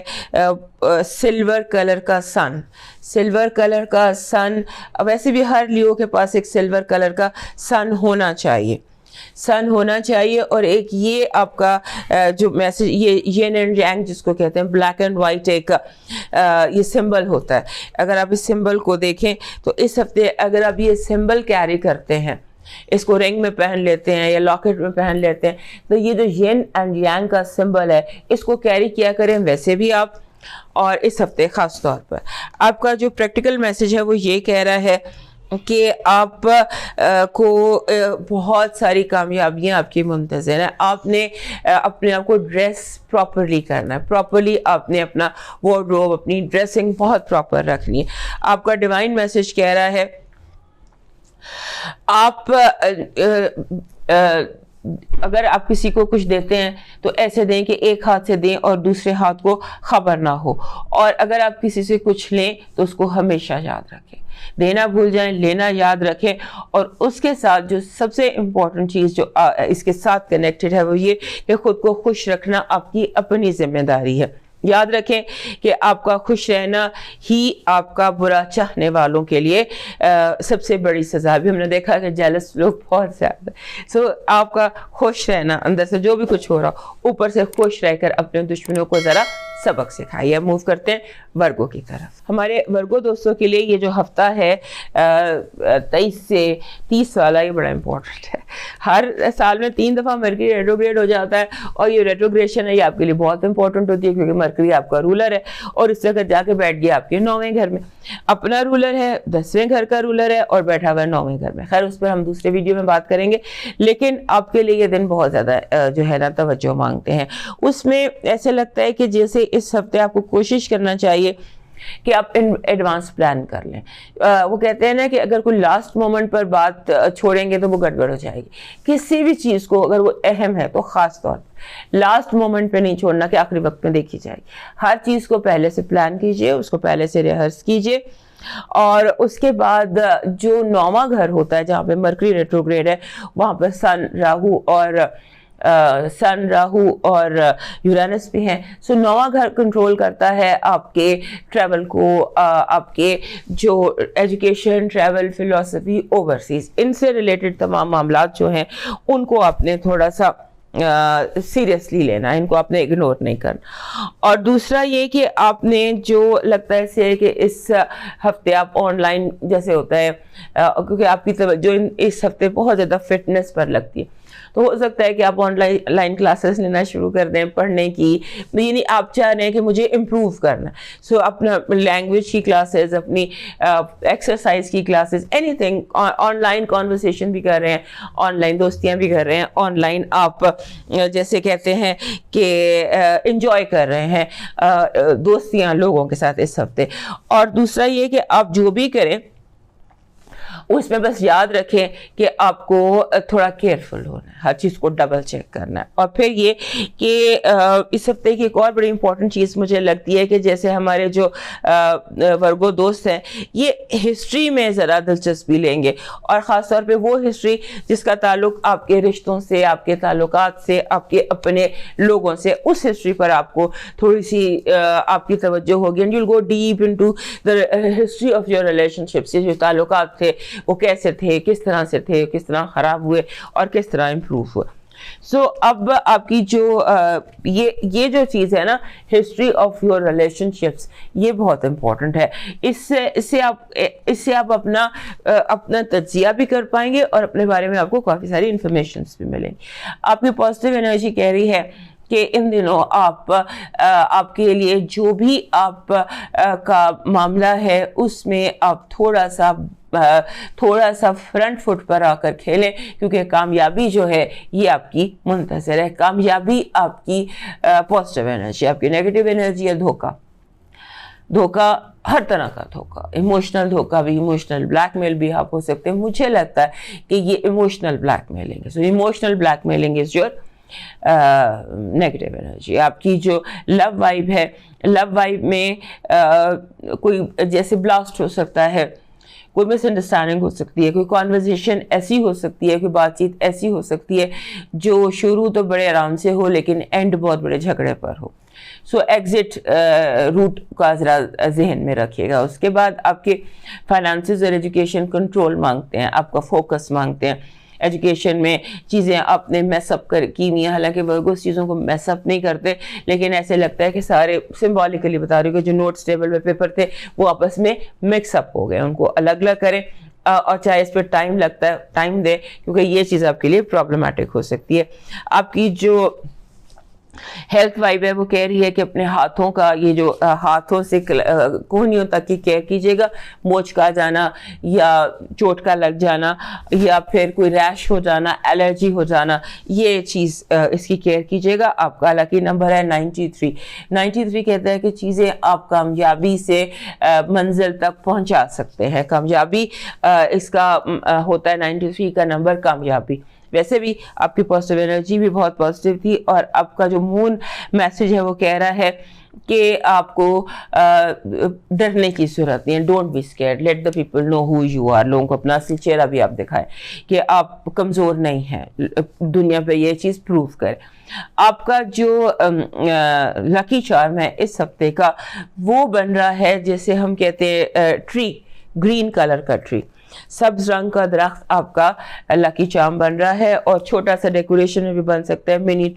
سلور کلر کا سن. سلور کلر کا سن, ویسے بھی ہر لیو کے پاس ایک سلور کلر کا سن ہونا چاہیے, سن ہونا چاہیے. اور ایک یہ آپ کا جو میسج یہ ین اینڈ یانگ جس کو کہتے ہیں, بلیک اینڈ وائٹ ایک یہ سمبل ہوتا ہے. اگر آپ اس سمبل کو دیکھیں تو اس ہفتے اگر آپ یہ سمبل کیری کرتے ہیں, اس کو رنگ میں پہن لیتے ہیں یا لاکٹ میں پہن لیتے ہیں, تو یہ جو ین اینڈ یانگ کا سمبل ہے اس کو کیری کیا کریں ویسے بھی آپ. اور اس ہفتے خاص طور پر آپ کا جو پریکٹیکل میسج ہے وہ یہ کہہ رہا ہے کہ آپ کو بہت ساری کامیابیاں آپ کی منتظر ہیں. آپ نے اپنے آپ کو ڈریس پراپرلی کرنا ہے, پراپرلی آپ نے اپنا وارڈروب, اپنی ڈریسنگ بہت پراپر رکھنی ہے. آپ کا ڈیوائن میسج کہہ رہا ہے آپ اگر آپ کسی کو کچھ دیتے ہیں تو ایسے دیں کہ ایک ہاتھ سے دیں اور دوسرے ہاتھ کو خبر نہ ہو. اور اگر آپ کسی سے کچھ لیں تو اس کو ہمیشہ یاد رکھیں, دینا بھول جائیں, لینا یاد رکھیں. اور اس کے ساتھ جو سب سے امپورٹنٹ چیز جو اس کے ساتھ کنیکٹڈ ہے وہ یہ کہ خود کو خوش رکھنا آپ کی اپنی ذمہ داری ہے. یاد رکھیں کہ آپ کا خوش رہنا ہی آپ کا برا چاہنے والوں کے لیے سب سے بڑی سزا. بھی ہم نے دیکھا کہ جیلس لوگ بہت زیادہ. سو آپ کا خوش رہنا, اندر سے جو بھی کچھ ہو رہا اوپر سے خوش رہ کر اپنے دشمنوں کو ذرا سبق سکھائیے. موو کرتے ہیں ورگو کی طرف. ہمارے ورگو دوستوں کے لیے یہ جو ہفتہ ہے 23 سے 30 والا, یہ بڑا امپورٹنٹ ہے. ہر سال میں 3 دفعہ مرکری ریٹروگریڈ ہو جاتا ہے اور یہ ریٹروگریشن ہے یہ آپ کے لیے بہت امپورٹنٹ ہوتی ہے کیونکہ مرکری آپ کا رولر ہے اور اس جگہ جا کے بیٹھ گیا آپ کے 9ویں گھر میں. اپنا رولر ہے, 10ویں گھر کا رولر ہے اور بیٹھا ہوا ہے 9ویں گھر میں. خیر اس پر ہم دوسرے ویڈیو میں بات کریں گے, لیکن آپ کے لیے یہ دن بہت زیادہ جو ہے نا توجہ مانگتے ہیں. اس میں ایسے لگتا ہے کہ جیسے اس ہفتے آپ کو کوشش کرنا چاہیے کہ آپ ایڈوانس پلان کر لیں. وہ کہتے ہیں نا کہ اگر کوئی لاسٹ مومنٹ پر بات چھوڑیں گے تو وہ گڑبڑ ہو جائے گی. کسی بھی چیز کو اگر وہ اہم ہے تو خاص طور پہ لاسٹ مومنٹ پہ نہیں چھوڑنا کہ آخری وقت میں دیکھی جائے گی. ہر چیز کو پہلے سے پلان کیجئے, اس کو پہلے سے ریہرس کیجئے. اور اس کے بعد جو 9واں گھر ہوتا ہے جہاں پہ مرکری ریٹروگریڈ ہے, وہاں پہ سن راہو اور یورینس بھی ہیں. سو 9واں گھر کنٹرول کرتا ہے آپ کے ٹریول کو, آپ کے جو ایجوکیشن, ٹریول, فلسفی, اوورسیز, ان سے ریلیٹڈ تمام معاملات جو ہیں ان کو آپ نے تھوڑا سا سیریسلی لینا ہے, ان کو آپ نے اگنور نہیں کرنا. اور دوسرا یہ کہ آپ نے جو لگتا ہے سے کہ اس ہفتے آپ آن لائن جیسے ہوتا ہے, کیونکہ آپ کی توجہ اس ہفتے بہت زیادہ فٹنس پر لگتی ہے, تو ہو سکتا ہے کہ آپ آن لائن کلاسز لینا شروع کر دیں پڑھنے کی. یعنی آپ چاہ رہے ہیں کہ مجھے امپروو کرنا ہے, سو اپنا لینگویج کی کلاسز, اپنی ایکسرسائز کی classes, any thing. On line conversation بھی کر رہے ہیں, آن لائن دوستیاں بھی کر رہے ہیں, آن لائن آپ جیسے کہتے ہیں کہ انجوائے کر رہے ہیں دوستیاں لوگوں کے ساتھ اس ہفتے. اور دوسرا یہ کہ آپ جو بھی کریں اس میں بس یاد رکھیں کہ آپ کو تھوڑا کیئرفل ہونا ہے, ہر چیز کو ڈبل چیک کرنا ہے. اور پھر یہ کہ اس ہفتے کی ایک اور بڑی امپورٹنٹ چیز مجھے لگتی ہے کہ جیسے ہمارے جو ورگو دوست ہیں یہ ہسٹری میں ذرا دلچسپی لیں گے, اور خاص طور پہ وہ ہسٹری جس کا تعلق آپ کے رشتوں سے, آپ کے تعلقات سے, آپ کے اپنے لوگوں سے, اس ہسٹری پر آپ کو تھوڑی سی آپ کی توجہ ہوگی. And you will go deep into the history of your relation ships. یہ جو تعلقات تھے وہ کیسے تھے, کس طرح سے تھے, کس طرح خراب ہوئے اور کس طرح امپروو ہوئے. سو اب آپ کی جو یہ جو چیز ہے نا, history of your relation ships, یہ بہت امپورٹنٹ ہے. اس سے آپ اپنا تجزیہ بھی کر پائیں گے اور اپنے بارے میں آپ کو کافی ساری انفارمیشنز بھی ملیں گی. آپ کی پازیٹیو انرجی کہہ رہی ہے کہ ان دنوں آپ کے لیے جو بھی آپ کا معاملہ ہے اس میں آپ تھوڑا سا فرنٹ فٹ پر آ کر کھیلیں, کیونکہ کامیابی جو ہے یہ آپ کی منتظر ہے. کامیابی آپ کی پازیٹیو انرجی, آپ کی نیگیٹو انرجی ہے دھوکہ, ہر طرح کا دھوکہ, ایموشنل دھوکہ بھی, ایموشنل بلیک میل بھی آپ ہو سکتے ہیں. مجھے لگتا ہے کہ یہ ایموشنل بلیک میلنگ ہے. So emotional black mailing is your negative energy. آپ کی جو لو وائب ہے, لو وائب میں کوئی جیسے بلاسٹ ہو سکتا ہے, کوئی مس انڈرسٹینڈنگ ہو سکتی ہے, کوئی کانورزیشن ایسی ہو سکتی ہے, کوئی بات چیت ایسی ہو سکتی ہے جو شروع تو بڑے آرام سے ہو لیکن اینڈ بہت بڑے جھگڑے پر ہو. سو ایگزٹ روٹ کا ذرا ذہن میں رکھیے گا. اس کے بعد آپ کے فائنانسز اور ایجوکیشن کنٹرول مانگتے ہیں, آپ کا فوکس مانگتے ہیں. ایجوکیشن میں چیزیں آپ نے میس اپ کی ہوئی ہیں, حالانکہ ورگو اس چیزوں کو میس اپ نہیں کرتے, لیکن ایسے لگتا ہے کہ سارے سمبولیکلی بتا رہی ہوں کہ جو نوٹس ٹیبل پہ پیپر تھے وہ آپس میں مکس اپ ہو گئے, ان کو الگ الگ کریں. اور چاہے اس پہ ٹائم لگتا ہے ٹائم دیں, کیونکہ یہ چیز آپ کے لیے پرابلمٹک ہو سکتی ہے. آپ کی جو ہیلتھ وائب ہے وہ کہہ رہی ہے کہ اپنے ہاتھوں کا, یہ جو ہاتھوں سے کونیوں تک کی کیئر کیجیے گا. موچ کا جانا یا چوٹ کا لگ جانا یا پھر کوئی ریش ہو جانا, الرجی ہو جانا, یہ چیز اس کی کیئر کیجیے گا. آپ کا لکی نمبر ہے 93. 93 کہتا ہے کہ چیزیں آپ کامیابی سے منزل تک پہنچا سکتے ہیں. کامیابی اس کا ہوتا ہے 93 کا نمبر, کامیابی. ویسے بھی آپ کی پازیٹیو انرجی بھی بہت پازیٹیو تھی, اور آپ کا جو مون میسج ہے وہ کہہ رہا ہے کہ آپ کو ڈرنے کی ضرورت نہیں ہے. Don't be scared, let the people know who you are. لوگوں کو اپنا اصلی چہرہ بھی آپ دکھائیں کہ آپ کمزور نہیں ہیں, دنیا پہ یہ چیز پروو کریں. آپ کا جو لکی چارم ہے اس ہفتے کا وہ بن رہا ہے جیسے ہم کہتے ہیں ٹری, گرین کلر کا ٹری, سبز رنگ کا درخت آپ کا لکی چارم بن رہا ہے. اور چھوٹا سا ڈیکوریشن میں بھی بن سکتا ہے منی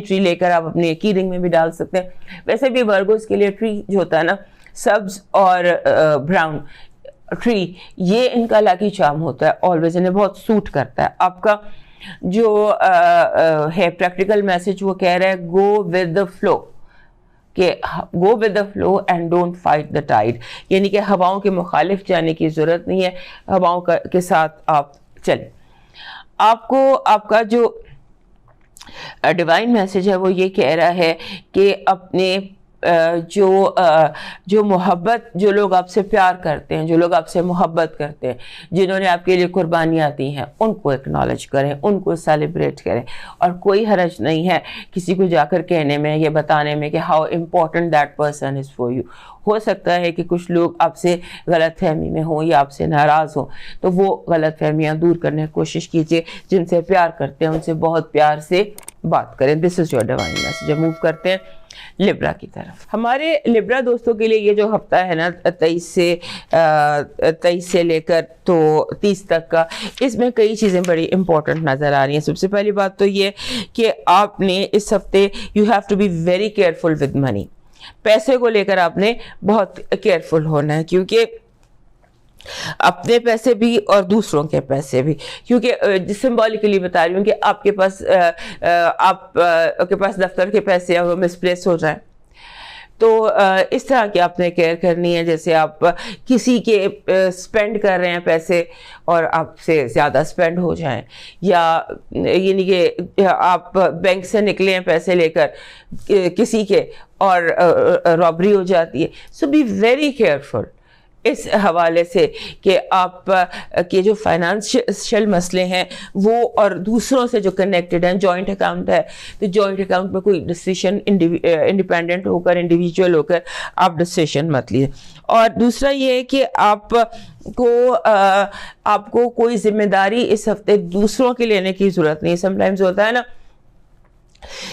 ٹری لے کر آپ اپنی کی رنگ میں بھی ڈال سکتے ہیں. ویسے بھی ورگوز کے لیے ٹری جو ہوتا ہے نا, سبز اور براؤن ٹری, یہ ان کا لکی چارم ہوتا ہے آلویز, انہیں بہت سوٹ کرتا ہے. آپ کا جو ہے پریکٹیکل میسج وہ کہہ رہا ہے گو ود دا فلو, کہ go with the flow and don't fight the tied, یعنی کہ ہواؤں کے مخالف جانے کی ضرورت نہیں ہے, ہواؤں کے ساتھ آپ چلیں. آپ کا جو ڈیوائن میسج ہے وہ یہ کہہ رہا ہے کہ اپنے جو محبت, جو لوگ آپ سے پیار کرتے ہیں, جو لوگ آپ سے محبت کرتے ہیں, جنہوں نے آپ کے لیے قربانیاں دی ہیں, ان کو اکنالج کریں, ان کو سیلیبریٹ کریں. اور کوئی حرج نہیں ہے کسی کو جا کر کہنے میں, یہ بتانے میں کہ how important that person is for you. ہو سکتا ہے کہ کچھ لوگ آپ سے غلط فہمی میں ہوں یا آپ سے ناراض ہوں, تو وہ غلط فہمیاں دور کرنے کی کوشش کیجیے. جن سے پیار کرتے ہیں ان سے بہت پیار سے بات کریں. This is your divine message. Move کرتے ہیں لبرا کی طرف. ہمارے لبرا دوستوں کے لیے یہ جو ہفتہ ہے نا 23 سے لے کر تو 30 تک کا, اس میں کئی چیزیں بڑی امپورٹنٹ نظر آ رہی ہیں. سب سے پہلی بات تو یہ کہ آپ نے اس ہفتے you have to be very careful with money. پیسے کو لے کر آپ نے بہت کیئرفل ہونا ہے, کیونکہ اپنے پیسے بھی اور دوسروں کے پیسے بھی, کیونکہ سمبولیکلی بتا رہی ہوں کہ آپ کے پاس دفتر کے پیسے وہ مسپلیس ہو جائیں, تو اس طرح کی آپ نے کیئر کرنی ہے. جیسے آپ کسی کے اسپینڈ کر رہے ہیں پیسے اور آپ سے زیادہ اسپینڈ ہو جائیں, یا یعنی کہ آپ بینک سے نکلے ہیں پیسے لے کر کسی کے اور رابری ہو جاتی ہے. سو بی ویری کیئرفل اس حوالے سے کہ آپ کے جو فائنانشیل مسئلے ہیں وہ اور دوسروں سے جو کنیکٹڈ ہیں. جوائنٹ اکاؤنٹ ہے تو جوائنٹ اکاؤنٹ میں کوئی ڈسیشن انڈیپینڈنٹ ہو کر, انڈیویجول ہو کر آپ ڈسیشن مت لیجیے. اور دوسرا یہ ہے کہ آپ کو کوئی ذمہ داری اس ہفتے دوسروں کی لینے کی ضرورت نہیں. سم ٹائمز ہوتا ہے نا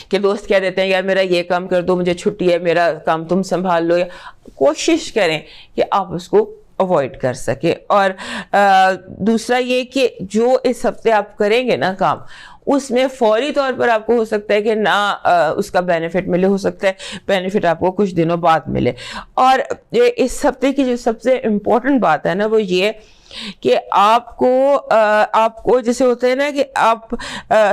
کہ دوست کہہ دیتے ہیں یار میرا یہ کام کر دو, مجھے چھٹی ہے, میرا کام تم سنبھال لو. یا کوشش کریں کہ آپ اس کو اوائڈ کر سکیں. اور دوسرا یہ کہ جو اس ہفتے آپ کریں گے نا کام, اس میں فوری طور پر آپ کو ہو سکتا ہے کہ نہ اس کا بینیفٹ ملے, ہو سکتا ہے بینیفٹ آپ کو کچھ دنوں بعد ملے. اور اس ہفتے کی جو سب سے امپورٹنٹ بات ہے نا وہ یہ کہ آپ کو جیسے ہوتا ہے نا کہ آپ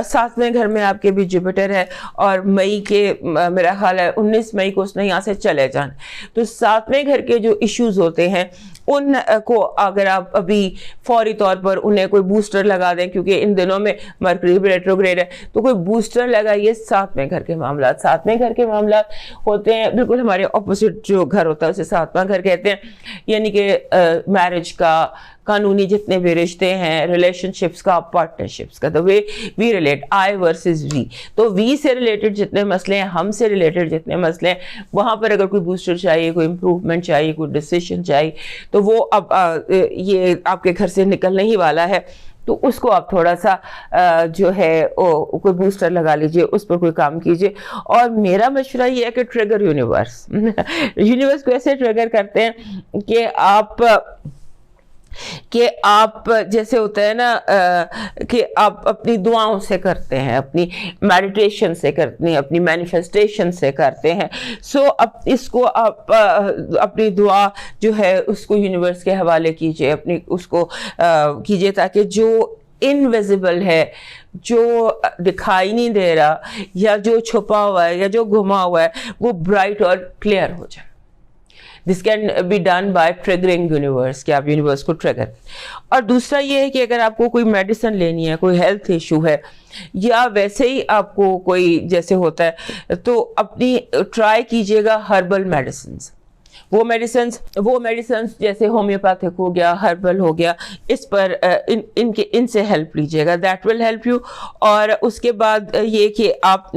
7ویں گھر میں آپ کے بھی جوپیٹر ہے, اور مئی کے میرا خیال ہے 19 مئی کو اس نے یہاں سے چلے جانا. تو 7ویں گھر کے جو ایشوز ہوتے ہیں ان کو اگر آپ ابھی فوری طور پر انہیں کوئی بوسٹر لگا دیں, کیونکہ ان دنوں میں مرکری بھی ریٹروگریڈ ہے, تو کوئی بوسٹر لگائیے 7ویں گھر کے معاملات. 7ویں گھر کے معاملات ہوتے ہیں بالکل ہمارے اپوزٹ جو گھر ہوتا ہے اسے 7واں گھر کہتے ہیں, یعنی کہ میرج کا, قانونی جتنے بھی رشتے ہیں, ریلیشن شپس کا, پارٹنرشپس کا, the way we relate, I versus we. تو we سے ریلیٹڈ جتنے مسئلے ہیں, ہم سے ریلیٹڈ جتنے مسئلے ہیں, وہاں پر اگر کوئی بوسٹر چاہیے, کوئی امپروومنٹ چاہیے, کوئی ڈیسیشن چاہیے, تو وہ اب یہ آپ کے گھر سے نکلنے ہی والا ہے. تو اس کو آپ تھوڑا سا جو ہے کوئی بوسٹر لگا لیجئے, اس پر کوئی کام کیجئے. اور میرا مشورہ یہ ہے کہ ٹریگر یونیورس کو ایسے ٹریگر کرتے ہیں کہ آپ جیسے ہوتا ہے نا کہ آپ اپنی دعاؤں سے کرتے ہیں, اپنی میڈیٹیشن سے کرتے ہیں, اپنی مینیفیسٹیشن سے کرتے ہیں. سو اب اس کو آپ اپنی دعا جو ہے اس کو یونیورس کے حوالے کیجئے, اس کو کیجئے تاکہ جو انویزیبل ہے, جو دکھائی نہیں دے رہا, یا جو چھپا ہوا ہے, یا جو گھما ہوا ہے, وہ برائٹ اور کلیئر ہو جائے. This can be done by triggering universe, کہ آپ یونیورس کو ٹریگر. اور دوسرا یہ ہے کہ اگر آپ کو کوئی میڈیسن لینی ہے, کوئی ہیلتھ ایشو ہے, یا ویسے ہی آپ کو کوئی جیسے ہوتا ہے, تو اپنی ٹرائی کیجیے گا ہربل میڈیسنز. وہ میڈیسنز جیسے ہومیوپیتھک ہو گیا, ہربل ہو گیا, اس پر ان سے ہیلپ لیجیے گا. That will help you. اور اس کے بعد یہ کہ آپ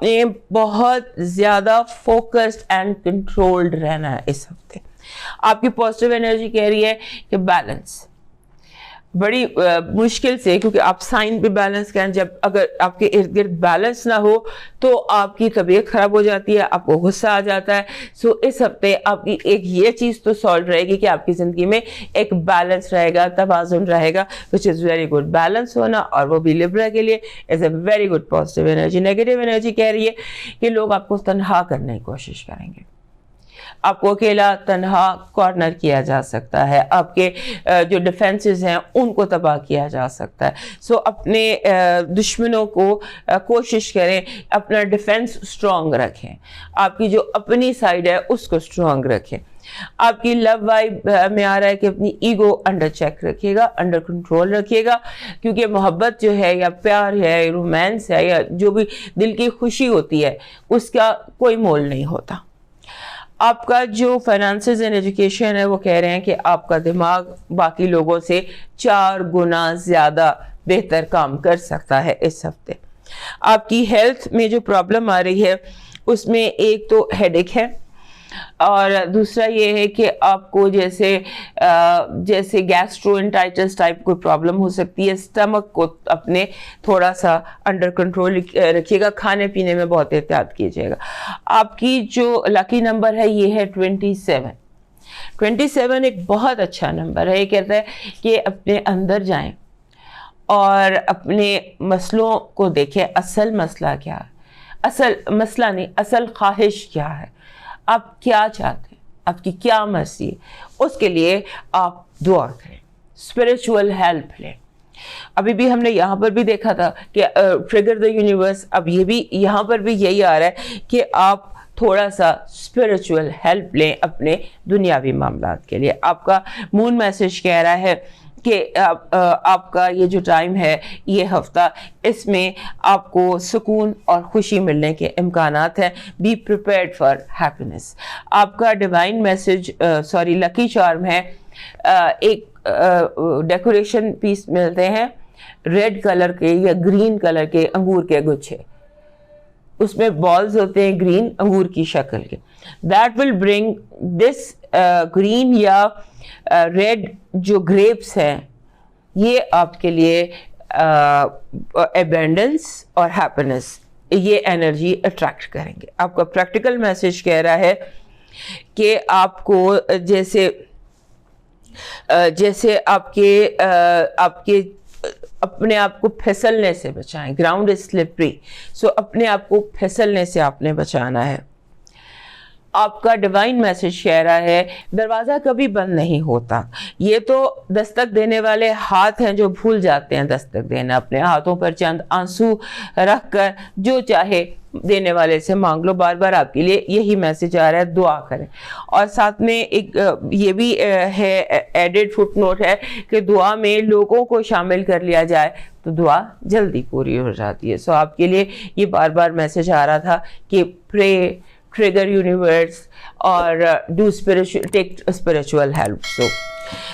نے بہت زیادہ فوکسڈ اینڈ کنٹرولڈ رہنا ہے اس ہفتے. آپ کی پازیٹیو انرجی کہہ رہی ہے کہ بیلنس, بڑی مشکل سے, کیونکہ آپ سائن بھی بیلنس کریں, جب اگر آپ کے ارد گرد بیلنس نہ ہو تو آپ کی طبیعت خراب ہو جاتی ہے, آپ کو غصہ آ جاتا ہے. سو اس ہفتے آپ کی ایک یہ چیز تو سالو رہے گی کہ آپ کی زندگی میں ایک بیلنس رہے گا, توازن رہے گا, which is very good. Balance ہونا, اور وہ بھی لبرا کے لیے is a very good positive energy. Negative energy کہہ رہی ہے کہ لوگ آپ کو تنہا کرنے کی کوشش کریں گے, آپ کو اکیلا تنہا کارنر کیا جا سکتا ہے, آپ کے جو ڈیفنسز ہیں ان کو تباہ کیا جا سکتا ہے. سو اپنے دشمنوں کو کوشش کریں اپنا ڈیفنس سٹرونگ رکھیں, آپ کی جو اپنی سائڈ ہے اس کو سٹرونگ رکھیں. آپ کی لو وائب میں آ رہا ہے کہ اپنی ایگو انڈر چیک رکھیے گا, انڈر کنٹرول رکھیے گا, کیونکہ محبت جو ہے یا پیار ہے, رومانس ہے, یا جو بھی دل کی خوشی ہوتی ہے اس کا کوئی مول نہیں ہوتا. آپ کا جو فائنانسز اینڈ ایجوکیشن ہے وہ کہہ رہے ہیں کہ آپ کا دماغ باقی لوگوں سے 4 گنا زیادہ بہتر کام کر سکتا ہے اس ہفتے. آپ کی ہیلتھ میں جو پرابلم آ رہی ہے اس میں ایک تو ہیڈ ایک ہے, اور دوسرا یہ ہے کہ آپ کو جیسے گیسٹرو-انٹائٹس ٹائپ کوئی پرابلم ہو سکتی ہے. اسٹمک کو اپنے تھوڑا سا انڈر کنٹرول رکھیے گا, کھانے پینے میں بہت احتیاط کیجیے گا. آپ کی جو لکی نمبر ہے یہ ہے 27. 27 ایک بہت اچھا نمبر ہے. یہ کہتا ہے کہ اپنے اندر جائیں اور اپنے مسئلوں کو دیکھیں, اصل مسئلہ کیا ہے, اصل مسئلہ نہیں, اصل خواہش کیا ہے, آپ کیا چاہتے ہیں, آپ کی کیا مرضی ہے, اس کے لیے آپ دعا کریں, اسپرچول ہیلپ لیں. ابھی بھی ہم نے یہاں پر بھی دیکھا تھا کہ ٹریگر دا یونیورس, اب یہ بھی یہاں پر بھی یہی آ رہا ہے کہ آپ تھوڑا سا اسپرچول ہیلپ لیں اپنے دنیاوی معاملات کے لیے. آپ کا مون میسج کہہ رہا ہے کہ آپ کا یہ جو ٹائم ہے یہ ہفتہ, اس میں آپ کو سکون اور خوشی ملنے کے امکانات ہیں. Be prepared for happiness. آپ کا ڈیوائن میسج لکی چارم ہے, ایک ڈیکوریشن پیس ملتے ہیں ریڈ کلر کے یا گرین کلر کے انگور کے گچھے, اس میں بالز ہوتے ہیں گرین انگور کی شکل کے. That will bring this green یا ریڈ جو گریپس ہیں یہ آپ کے لیے ایبنڈنس اور ہیپینس, یہ انرجی اٹریکٹ کریں گے. آپ کا پریکٹیکل میسج کہہ رہا ہے کہ آپ کو جیسے آپ کے اپنے آپ کو پھسلنے سے بچائیں. گراؤنڈ از سلپری, سو اپنے آپ کو پھسلنے سے آپ نے بچانا ہے. آپ کا ڈیوائن میسج کہہ رہا ہے دروازہ کبھی بند نہیں ہوتا. یہ تو دستک دینے والے ہاتھ ہیں جو بھول جاتے ہیں دستک دینا. اپنے ہاتھوں پر چند آنسو رکھ کر جو چاہے دینے والے سے مانگ لو. بار بار آپ کے لیے یہی میسج آ رہا ہے, دعا کریں. اور ساتھ میں ایک یہ بھی ہے ایڈڈ فٹ نوٹ ہے کہ دعا میں لوگوں کو شامل کر لیا جائے تو دعا جلدی پوری ہو جاتی ہے. سو آپ کے لیے یہ بار بار میسج آ رہا تھا کہ پرے, ٹریگر یونیورس اور ٹیک اسپرچول ہیلپ. سو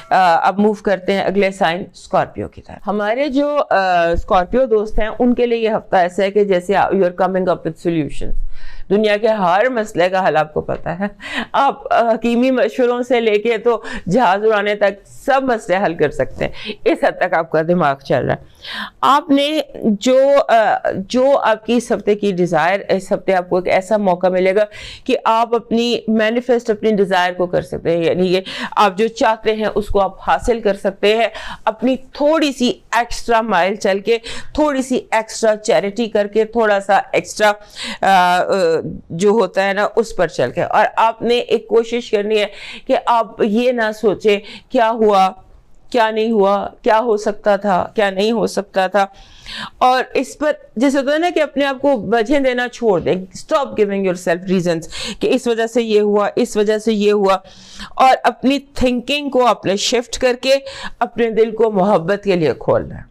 اب موو کرتے ہیں اگلے سائن اسکارپیو کی طرف. ہمارے جو اسکارپیو دوست ہیں ان کے لیے یہ ہفتہ ایسا ہے کہ جیسے you are coming up with solutions. دنیا کے ہر مسئلے کا حل آپ کو پتہ ہے. آپ حکیمی مشوروں سے لے کے تو جہاز اڑانے تک سب مسئلے حل کر سکتے ہیں. اس حد تک آپ کا دماغ چل رہا ہے. آپ نے جو آپ کی اس ہفتے کی ڈیزائر, اس ہفتے آپ کو ایک ایسا موقع ملے گا کہ آپ اپنی مینیفیسٹ اپنی ڈیزائر کو کر سکتے ہیں. یعنی کہ آپ جو چاہتے ہیں اس کو آپ حاصل کر سکتے ہیں اپنی تھوڑی سی ایکسٹرا مائل چل کے, تھوڑی سی ایکسٹرا چیریٹی کر کے, تھوڑا سا ایکسٹرا جو ہوتا ہے نا اس پر چل کے. اور آپ نے ایک کوشش کرنی ہے کہ آپ یہ نہ سوچیں کیا ہوا کیا نہیں ہوا, کیا ہو سکتا تھا کیا نہیں ہو سکتا تھا, اور اس پر جیسے ہوتا ہے نا کہ اپنے آپ کو وجہ دینا چھوڑ دیں. Stop giving your self reasons کہ اس وجہ سے یہ ہوا, اس وجہ سے یہ ہوا, اور اپنی تھنکنگ کو آپ نے شفٹ کر کے اپنے دل کو محبت کے لیے کھولنا ہے.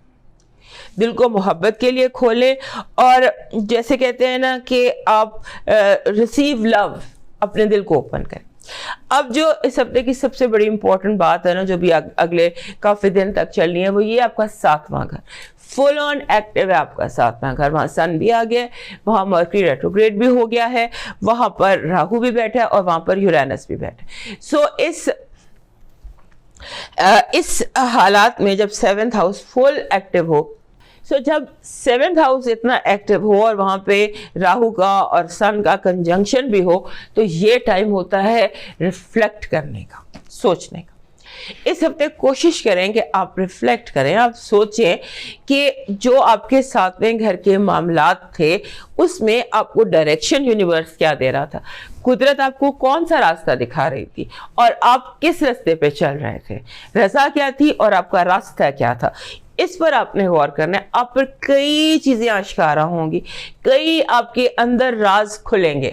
دل کو محبت کے لیے کھولیں, اور جیسے کہتے ہیں نا کہ آپ ریسیو لو, اپنے دل کو اوپن کریں. اب جو اس ہفتے کی سب سے بڑی امپورٹنٹ بات ہے نا, جو بھی اگلے کافی دن تک چلنی ہے, وہ یہ آپ کا 7واں گھر فل آن ایکٹیو ہے. آپ کا 7واں گھر, وہاں سن بھی آ گیا ہے, وہاں مرکری ریٹروگریڈ بھی ہو گیا ہے, وہاں پر راہو بھی بیٹھا ہے, اور وہاں پر یورینس بھی بیٹھا ہے. سو اس حالات میں جب 7th ہاؤس فل ایکٹیو ہو, جب 7th ہاؤس اتنا ایکٹیو ہو اور وہاں پہ راہو کا اور سن کا کنجنکشن بھی ہو, تو یہ ٹائم ہوتا ہے ریفلیکٹ کرنے کا, سوچنے کا. اس ہفتے کوشش کریں کہ آپ ریفلیکٹ کریں, آپ سوچیں کہ جو آپ کے 7ویں گھر کے معاملات تھے اس میں آپ کو ڈائریکشن یونیورس کیا دے رہا تھا, قدرت آپ کو کون سا راستہ دکھا رہی تھی, اور آپ کس راستے پہ چل رہے تھے, رضا کیا تھی اور آپ کا راستہ کیا تھا. اس پر آپ نے غور کرنا ہے. آپ پر کئی چیزیں آشکارا ہوں گی, کئی آپ کے اندر راز کھلیں گے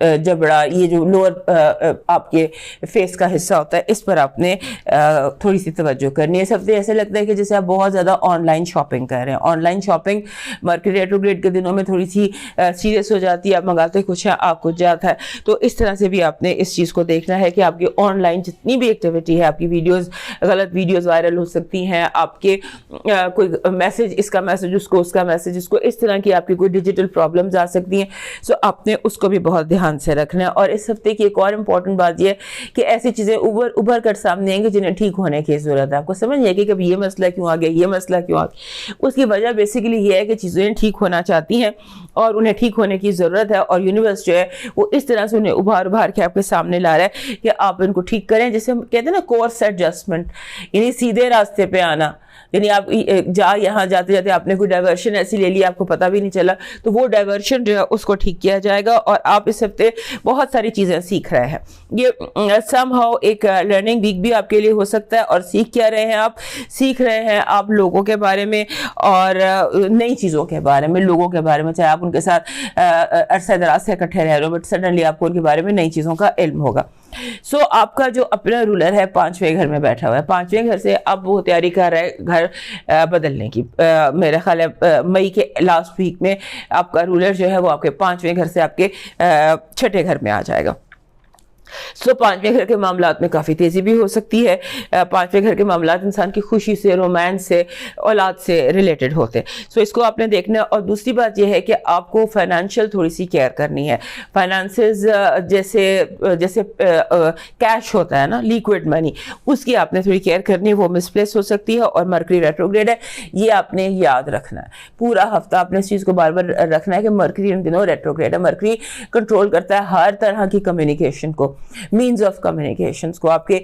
جبڑا, یہ جو لوور آپ کے فیس کا حصہ ہوتا ہے, اس پر آپ نے تھوڑی سی توجہ کرنی ہے. اس ہفتے ایسے لگتا ہے کہ جیسے آپ بہت زیادہ آن لائن شاپنگ کر رہے ہیں. آن لائن شاپنگ مرکری ریٹروگریڈ کے دنوں میں تھوڑی سی سیریس ہو جاتی ہے, آپ منگاتے کچھ ہیں آپ کچھ جاتا ہے. تو اس طرح سے بھی آپ نے اس چیز کو دیکھنا ہے کہ آپ کی آن لائن جتنی بھی ایکٹیویٹی ہے, آپ کی ویڈیوز, غلط ویڈیوز وائرل ہو سکتی ہیں, آپ کے کوئی میسج, اس کا میسج اس کو, اس کا میسج اس کو, اس طرح کی آپ کی کوئی ڈیجیٹل پرابلمز آ سکتی ہیں. سو آپ نے اس کو بھی بہت دھیان سے رکھنا ہے. اور اس ہفتے کی ایک اور امپورٹنٹ بات یہ ہے کہ ایسی چیزیں ابھر کر سامنے آئیں گی جنہیں ٹھیک ہونے کی ضرورت ہے. آپ کو سمجھ نہیں ہے کہ کبھی یہ مسئلہ کیوں آ گیا, یہ مسئلہ کیوں آ گیا. اس کی وجہ بیسیکلی یہ ہے کہ چیزیں ٹھیک ہونا چاہتی ہیں اور انہیں ٹھیک ہونے کی ضرورت ہے, اور یونیورس جو ہے وہ اس طرح سے انہیں ابھار کے آپ کے سامنے لا رہا ہے کہ آپ ان کو ٹھیک کریں. جیسے ہم کہتے ہیں نا کورس ایڈجسٹمنٹ, یعنی سیدھے راستے پہ آنا. یعنی آپ یہاں جاتے جاتے آپ نے کوئی ڈائیورشن ایسی لے لی, آپ کو پتہ بھی نہیں چلا, تو وہ ڈائیورشن جو ہے اس کو ٹھیک کیا جائے گا. اور آپ اس ہفتے بہت ساری چیزیں سیکھ رہے ہیں. یہ سم ہاؤ ایک لرننگ ویک بھی آپ کے لیے ہو سکتا ہے. اور سیکھ کیا رہے ہیں آپ؟ سیکھ رہے ہیں آپ لوگوں کے بارے میں اور نئی چیزوں کے بارے میں, لوگوں کے بارے میں. چاہے آپ ان کے ساتھ عرصہ دراز سے اکٹھے رہ رہے ہو, بٹ سڈنلی آپ کو ان کے بارے میں نئی چیزوں کا علم ہوگا. سو آپ کا جو اپنا رولر ہے 5ویں گھر میں بیٹھا ہوا ہے, 5ویں گھر سے اب وہ تیاری کر رہا ہے گھر بدلنے کی. میرا خیال ہے مئی کے لاسٹ ویک میں آپ کا رولر جو ہے وہ آپ کے 5ویں گھر سے آپ کے 6ٹھے گھر میں آ جائے گا. سو 5ویں گھر کے معاملات میں کافی تیزی بھی ہو سکتی ہے. 5ویں گھر کے معاملات انسان کی خوشی سے, رومانس سے, اولاد سے ریلیٹڈ ہوتے ہیں. سو اس کو آپ نے دیکھنا ہے. اور دوسری بات یہ ہے کہ آپ کو فائنینشیل تھوڑی سی کیئر کرنی ہے. فائنانسز جیسے کیش ہوتا ہے نا, لیکوڈ منی, اس کی آپ نے تھوڑی کیئر کرنی ہے. وہ مس پلیس ہو سکتی ہے. اور مرکری ریٹروگریڈ ہے, یہ آپ نے یاد رکھنا ہے. پورا ہفتہ آپ نے اس چیز کو بار بار رکھنا ہے کہ مرکری ان دنوں ریٹروگریڈ ہے. مرکری کنٹرول کرتا ہے ہر طرح کی کمیونیکیشن کو, مینز آف کمیونیکیشنز کو. آپ کے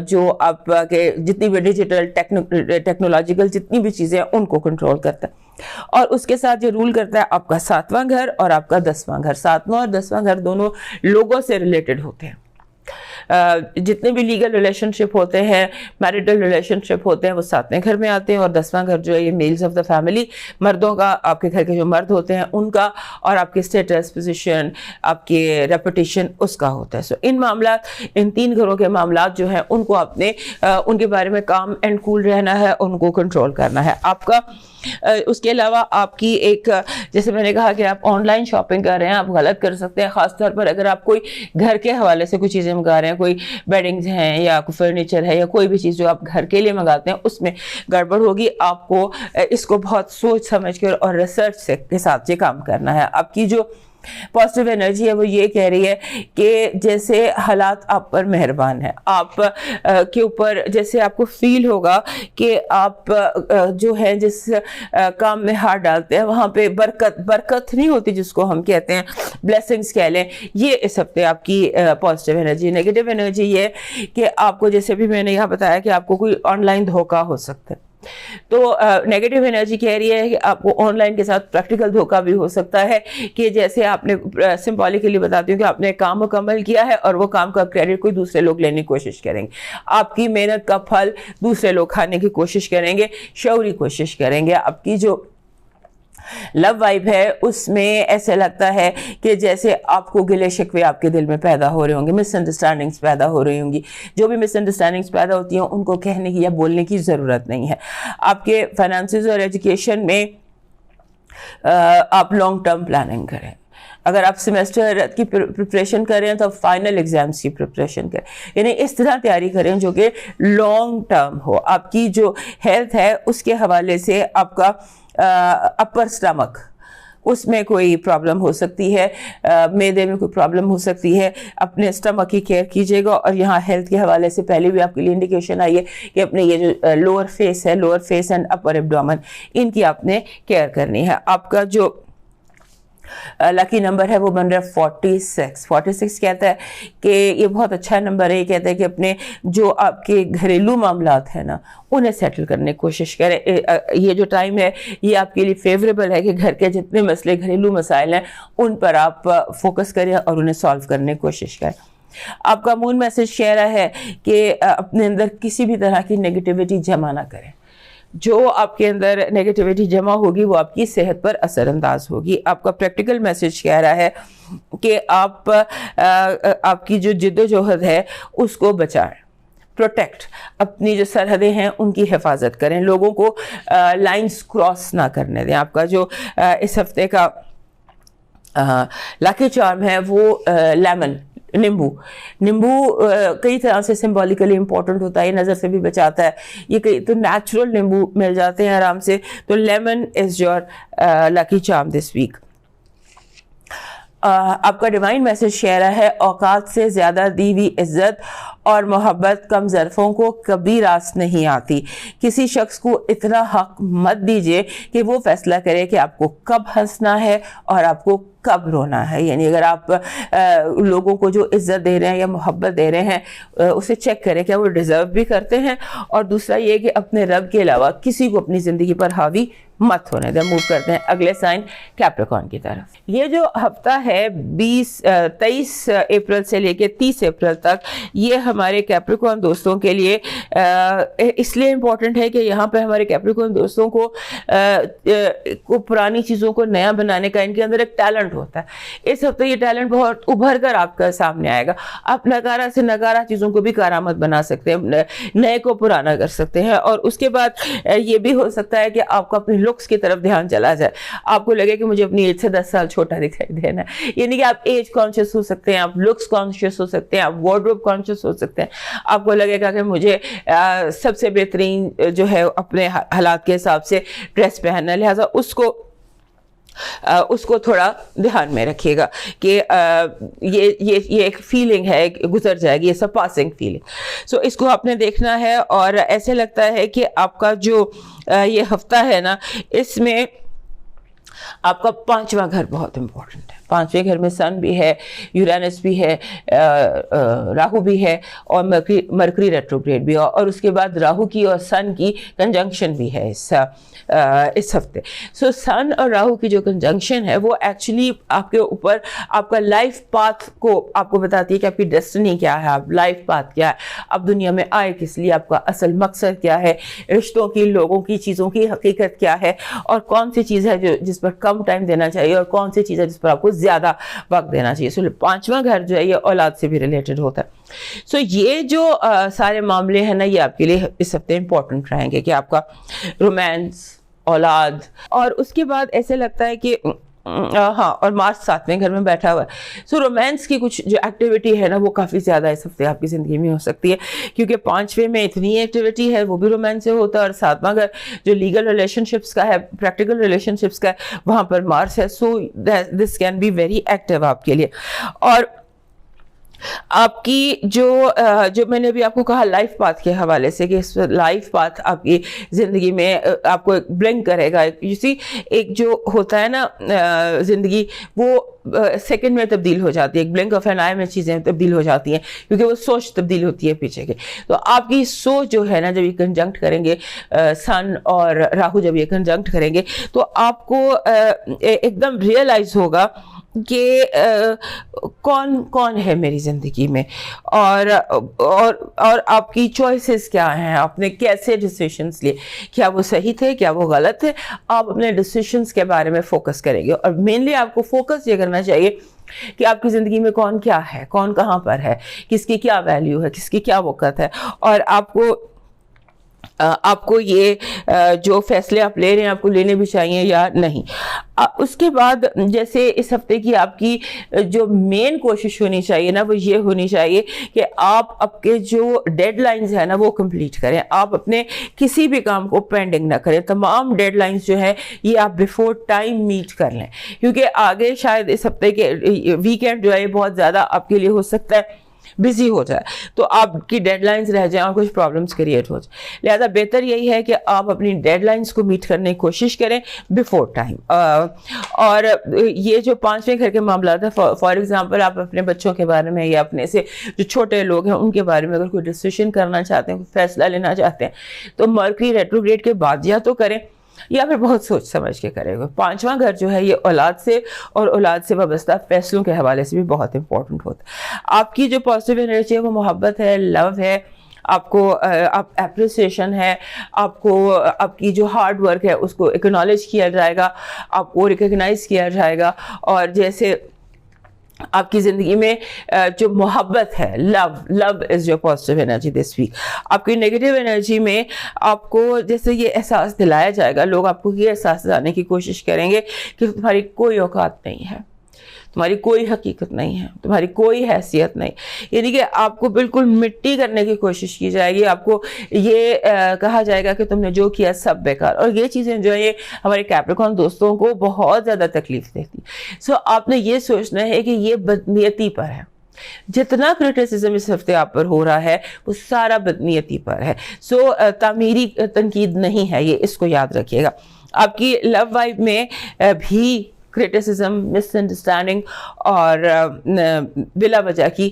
جو آپ کے جتنی بھی ڈیجیٹل ٹیکنالوجیکل جتنی بھی چیزیں ہیں ان کو کنٹرول کرتا ہے. اور اس کے ساتھ جو رول کرتا ہے آپ کا 7واں گھر اور آپ کا 10واں گھر. 7واں اور 10واں گھر دونوں لوگوں سے ریلیٹڈ ہوتے ہیں. جتنے بھی لیگل ریلیشن شپ ہوتے ہیں, میرٹل ریلیشن شپ ہوتے ہیں, وہ 7ویں گھر میں آتے ہیں. اور 10واں گھر جو ہے یہ میلز آف دا فیملی, مردوں کا, آپ کے گھر کے جو مرد ہوتے ہیں ان کا, اور آپ کے اسٹیٹس, پوزیشن, آپ کی ریپوٹیشن, اس کا ہوتا ہے. سو ان معاملات, ان 3 گھروں کے معاملات جو ہیں ان کو آپ نے ان کے بارے میں کام اینڈ کول رہنا ہے, ان کو کنٹرول کرنا ہے آپ کا. اس کے علاوہ آپ کی ایک, جیسے میں نے کہا کہ آپ آن لائن شاپنگ کر رہے ہیں, آپ غلط کر سکتے ہیں. خاص طور پر اگر آپ کوئی گھر کے حوالے سے کوئی چیزیں منگا رہے ہیں, کوئی بیڈنگز ہیں یا کوئی فرنیچر ہے یا کوئی بھی چیز جو آپ گھر کے لیے منگاتے ہیں, اس میں گڑبڑ ہوگی. آپ کو اس کو بہت سوچ سمجھ کر اور ریسرچ کے ساتھ یہ کام کرنا ہے. آپ کی جو پازیٹیو انرجی ہے وہ یہ کہہ رہی ہے کہ جیسے حالات آپ پر مہربان ہیں, آپ کے اوپر جیسے آپ کو فیل ہوگا کہ آپ جو ہے جس کام میں ہاتھ ڈالتے ہیں وہاں پہ برکت نہیں ہوتی, جس کو ہم کہتے ہیں بلیسنگز کہہ لیں. یہ اس ہفتے آپ کی پازیٹیو انرجی. نیگیٹو انرجی یہ کہ آپ کو, جیسے بھی میں نے یہاں بتایا کہ آپ کو کوئی آن لائن دھوکہ ہو سکتا ہے. تو نیگیٹو انرجی کہہ رہی ہے کہ آپ کو آن لائن کے ساتھ پریکٹیکل دھوکہ بھی ہو سکتا ہے, کہ جیسے آپ نے سمبولکلی بتاتی ہوں کہ آپ نے کام مکمل کیا ہے اور وہ کام کا کریڈٹ کوئی دوسرے لوگ لینے کی کوشش کریں گے. آپ کی محنت کا پھل دوسرے لوگ کھانے کی کوشش کریں گے, شعوری کوشش کریں گے. آپ کی جو لو وائب ہے اس میں ایسے لگتا ہے کہ جیسے آپ کو گلے شکوے آپ کے دل میں پیدا ہو رہے ہوں گے, مس انڈرسٹینڈنگز پیدا ہو رہی ہوں گی. جو بھی مس انڈرسٹینڈنگز پیدا ہوتی ہیں ان کو کہنے کی یا بولنے کی ضرورت نہیں ہے. آپ کے فائنانسز اور ایجوکیشن میں آپ لانگ ٹرم پلاننگ کریں. اگر آپ سیمیسٹر کی پریپریشن کر رہے ہیں تو آپ فائنل ایگزامس کی پریپریشن کریں. یعنی اس طرح تیاری کریں جو کہ لانگ ٹرم ہو. آپ کی جو ہیلتھ ہے اس کے حوالے سے آپ کا اپر سٹمک, اس میں کوئی پرابلم ہو سکتی ہے, معدے میں کوئی پرابلم ہو سکتی ہے. اپنے سٹمک کی کیئر کیجیے گا. اور یہاں ہیلتھ کے حوالے سے پہلے بھی آپ کے لیے انڈیکیشن آئی ہے کہ اپنے یہ جو لوور فیس ہے, لوور فیس اینڈ اپر ایبڈومن, ان کی آپ نے کیئر کرنی ہے. آپ کا جو لکی نمبر ہے وہ بن رہا ہے 46. 46 کہتا ہے کہ یہ بہت اچھا نمبر ہے. یہ کہتا ہے کہ اپنے جو آپ کے گھریلو معاملات ہیں نا انہیں سیٹل کرنے کی کوشش کریں. یہ جو ٹائم ہے یہ آپ کے لیے فیوریبل ہے کہ گھر کے جتنے مسئلے, گھریلو مسائل ہیں, ان پر آپ فوکس کریں اور انہیں سالو کرنے کی کوشش کریں. آپ کا مون میسج کہہ رہا ہے کہ اپنے اندر کسی بھی طرح کی نیگیٹیوٹی جمع نہ کریں. جو آپ کے اندر نیگیٹیوٹی جمع ہوگی وہ آپ کی صحت پر اثر انداز ہوگی. آپ کا پریکٹیکل میسج کہہ رہا ہے کہ آپ کی جو جد و جہد ہے اس کو بچائیں, پروٹیکٹ, اپنی جو سرحدیں ہیں ان کی حفاظت کریں, لوگوں کو لائنز کراس نہ کرنے دیں. آپ کا جو اس ہفتے کا لاکی چارم ہے وہ لیمن, نیمبو کئی طرح سے سمبولیکلی امپورٹنٹ ہوتا ہے, یہ نظر سے بھی بچاتا ہے, یہ کئی تو نیچرل نیمبو مل جاتے ہیں آرام سے. تو lemon is your lucky charm this week. آپ کا ڈیوائن میسج شیئر ہے, اوقات سے زیادہ دی ہوئی عزت اور محبت کم ظرفوں کو کبھی راست نہیں آتی. کسی شخص کو اتنا حق مت دیجیے کہ وہ فیصلہ کرے کہ آپ کو کب ہنسنا ہے اور آپ کو کب رونا ہے. یعنی اگر آپ لوگوں کو جو عزت دے رہے ہیں یا محبت دے رہے ہیں اسے چیک کریں کیا وہ ڈیزرو بھی کرتے ہیں, اور دوسرا یہ کہ اپنے رب کے علاوہ کسی کو اپنی زندگی پر حاوی مت ہونے دیں. موو کرتے ہیں اگلے سائن کیپریکارن کی طرف. یہ جو ہفتہ ہے 23 اپریل سے لے کے 30 اپریل تک, یہ ہمارے کیپریکارن دوستوں کے لیے اس لیے امپورٹنٹ ہے کہ یہاں پہ ہمارے کیپریکارن دوستوں کو پرانی چیزوں کو نیا بنانے کا ان کے اندر ایک ٹیلنٹ ہوتا ہے. اس ہفتے یہ ٹیلنٹ بہت ابھر کر آپ کا سامنے آئے گا. آپ نکارا سے نکارا چیزوں کو بھی کارآمد بنا سکتے ہیں, نئے کو پرانا کر سکتے ہیں. اور اس کے بعد یہ بھی ہو سکتا ہے کہ آپ کو اپنی لکس کی طرف دھیان چلا جائے, آپ کو لگے کہ مجھے اپنی ایج سے 10 سال چھوٹا دکھائی دینا ہے. یعنی کہ آپ ایج کانشیس ہو سکتے ہیں, آپ لکس کانشیس ہو سکتے ہیں, آپ وارڈروب کانشیس ہو سکتے ہیں. آپ کو لگے گا کہ مجھے سب سے بہترین جو ہے اپنے حالات کے حساب سے ڈریس پہننا, لہٰذا اس کو تھوڑا دھیان میں رکھیے گا کہ یہ ایک فیلنگ ہے, گزر جائے گی, یہ سب پاسنگ فیلنگ. سو اس کو آپ نے دیکھنا ہے. اور ایسے لگتا ہے کہ آپ کا جو یہ ہفتہ ہے نا, اس میں آپ کا 5واں گھر بہت امپورٹنٹ ہے. 5ویں گھر میں سن بھی ہے, یورینس بھی ہے, راہو بھی ہے, اور مرکری ریٹروگریڈ بھی ہے, اور اس کے بعد راہو کی اور سن کی کنجنکشن بھی ہے اس ہفتے. سو سن اور راہو کی جو کنجنکشن ہے وہ ایکچولی آپ کے اوپر آپ کا لائف پاتھ کو آپ کو بتاتی ہے کہ آپ کی ڈیسٹنی کیا ہے, آپ لائف پاتھ کیا ہے, آپ دنیا میں آئے کس لیے, آپ کا اصل مقصد کیا ہے, رشتوں کی, لوگوں کی, چیزوں کی حقیقت کیا ہے, اور کون سی چیز ہے جس پر کم ٹائم دینا چاہیے, اور کون سی چیز ہے جس پر آپ کو زیادہ وقت دینا چاہیے. سو 5واں گھر جو ہے یہ اولاد سے بھی ریلیٹڈ ہوتا ہے. سو یہ جو سارے معاملے ہیں نا, یہ آپ کے لیے اس ہفتے امپورٹنٹ رہیں گے کہ آپ کا رومانس, اولاد, اور اس کے بعد ایسے لگتا ہے کہ ہاں, اور مارس 7ویں گھر میں بیٹھا ہوا ہے. سو رومانس کی کچھ جو ایکٹیویٹی ہے نا وہ کافی زیادہ اس ہفتے آپ کی زندگی میں ہو سکتی ہے, کیونکہ 5ویں میں اتنی ایکٹیویٹی ہے, وہ بھی رومانس سے ہوتا ہے. اور 7واں گھر جو لیگل ریلیشن شپس کا ہے, پریکٹیکل ریلیشن شپس کا ہے, وہاں پر مارس ہے. So this can be very active آپ کے لیے. اور آپ کی جو میں نے ابھی آپ کو کہا لائف پاتھ کے حوالے سے کہ اس لائف پاتھ آپ کی زندگی میں آپ کو بلنک کرے گا. ایک جو ہوتا ہے نا زندگی, وہ سیکنڈ میں تبدیل ہو جاتی ہے, ایک بلنک آف این آئی میں چیزیں تبدیل ہو جاتی ہیں, کیونکہ وہ سوچ تبدیل ہوتی ہے پیچھے کے. تو آپ کی سوچ جو ہے نا, جب یہ کنجنکٹ کریں گے سن اور راہو, جب یہ کنجنکٹ کریں گے تو آپ کو ایک دم ریئلائز ہوگا کہ کون ہے میری زندگی میں, اور آپ کی چوائسیز کیا ہیں, آپ نے کیسے ڈیسیشنز لیے, کیا وہ صحیح تھے, کیا وہ غلط تھے. آپ اپنے ڈیسیشنز کے بارے میں فوکس کریں گے, اور مینلی آپ کو فوکس یہ کرنا چاہیے کہ آپ کی زندگی میں کون کیا ہے, کون کہاں پر ہے, کس کی کیا ویلیو ہے, کس کی کیا وقت ہے, اور آپ کو یہ جو فیصلے آپ لے رہے ہیں آپ کو لینے بھی چاہیے یا نہیں. اس کے بعد جیسے اس ہفتے کی آپ کی جو مین کوشش ہونی چاہیے نا, وہ یہ ہونی چاہیے کہ آپ کے جو ڈیڈ لائنز ہیں نا وہ کمپلیٹ کریں. آپ اپنے کسی بھی کام کو پینڈنگ نہ کریں. تمام ڈیڈ لائنز جو ہیں یہ آپ بیفور ٹائم میٹ کر لیں, کیونکہ آگے شاید اس ہفتے کے ویکینڈ جو ہے یہ بہت زیادہ آپ کے لیے ہو سکتا ہے بزی ہو جائے, تو آپ کی ڈیڈ لائنز رہ جائیں اور کچھ پرابلمس کریٹ ہو جائیں. لہذا بہتر یہی ہے کہ آپ اپنی ڈیڈ لائنز کو میٹ کرنے کی کوشش کریں بیفور ٹائم. اور یہ جو 5ویں گھر کے معاملات ہیں, فار ایگزامپل آپ اپنے بچوں کے بارے میں یا اپنے سے جو چھوٹے لوگ ہیں ان کے بارے میں اگر کوئی ڈیسیشن کرنا چاہتے ہیں, کوئی فیصلہ لینا چاہتے ہیں, تو مرکری ریٹروگریڈ کے بعد یا تو کریں یا پھر بہت سوچ سمجھ کے کرے گا. 5واں گھر جو ہے یہ اولاد سے اور اولاد سے وابستہ فیصلوں کے حوالے سے بھی بہت امپورٹنٹ ہوتا ہے. آپ کی جو پازیٹیو انرجی ہے وہ محبت ہے, لو ہے, آپ کو اپریسیشن ہے, آپ کو آپ کی جو ہارڈ ورک ہے اس کو ایکنالج کیا جائے گا, آپ کو ریکگنائز کیا جائے گا. اور جیسے آپ کی زندگی میں جو محبت ہے, love is your positive energy this week. آپ کی نیگیٹو انرجی میں آپ کو جیسے یہ احساس دلایا جائے گا, لوگ آپ کو یہ احساس دلانے کی کوشش کریں گے کہ تمہاری کوئی اوقات نہیں ہے, تمہاری کوئی حقیقت نہیں ہے, تمہاری کوئی حیثیت نہیں. یعنی کہ آپ کو بالکل مٹی کرنے کی کوشش کی جائے گی, آپ کو یہ کہا جائے گا کہ تم نے جو کیا سب بیکار. اور یہ چیزیں جو ہے یہ ہمارے کیپریکن دوستوں کو بہت زیادہ تکلیف دیتی. سو آپ نے یہ سوچنا ہے کہ یہ بدنیتی پر ہے. جتنا کرٹیسزم اس ہفتے آپ پر ہو رہا ہے وہ سارا بدنیتی پر ہے. سو تعمیری تنقید نہیں ہے یہ, اس کو یاد رکھیے گا. آپ کی لو وائب میں بھی کرٹیسزم, مس انڈرسٹینڈنگ اور بلا وجہ کی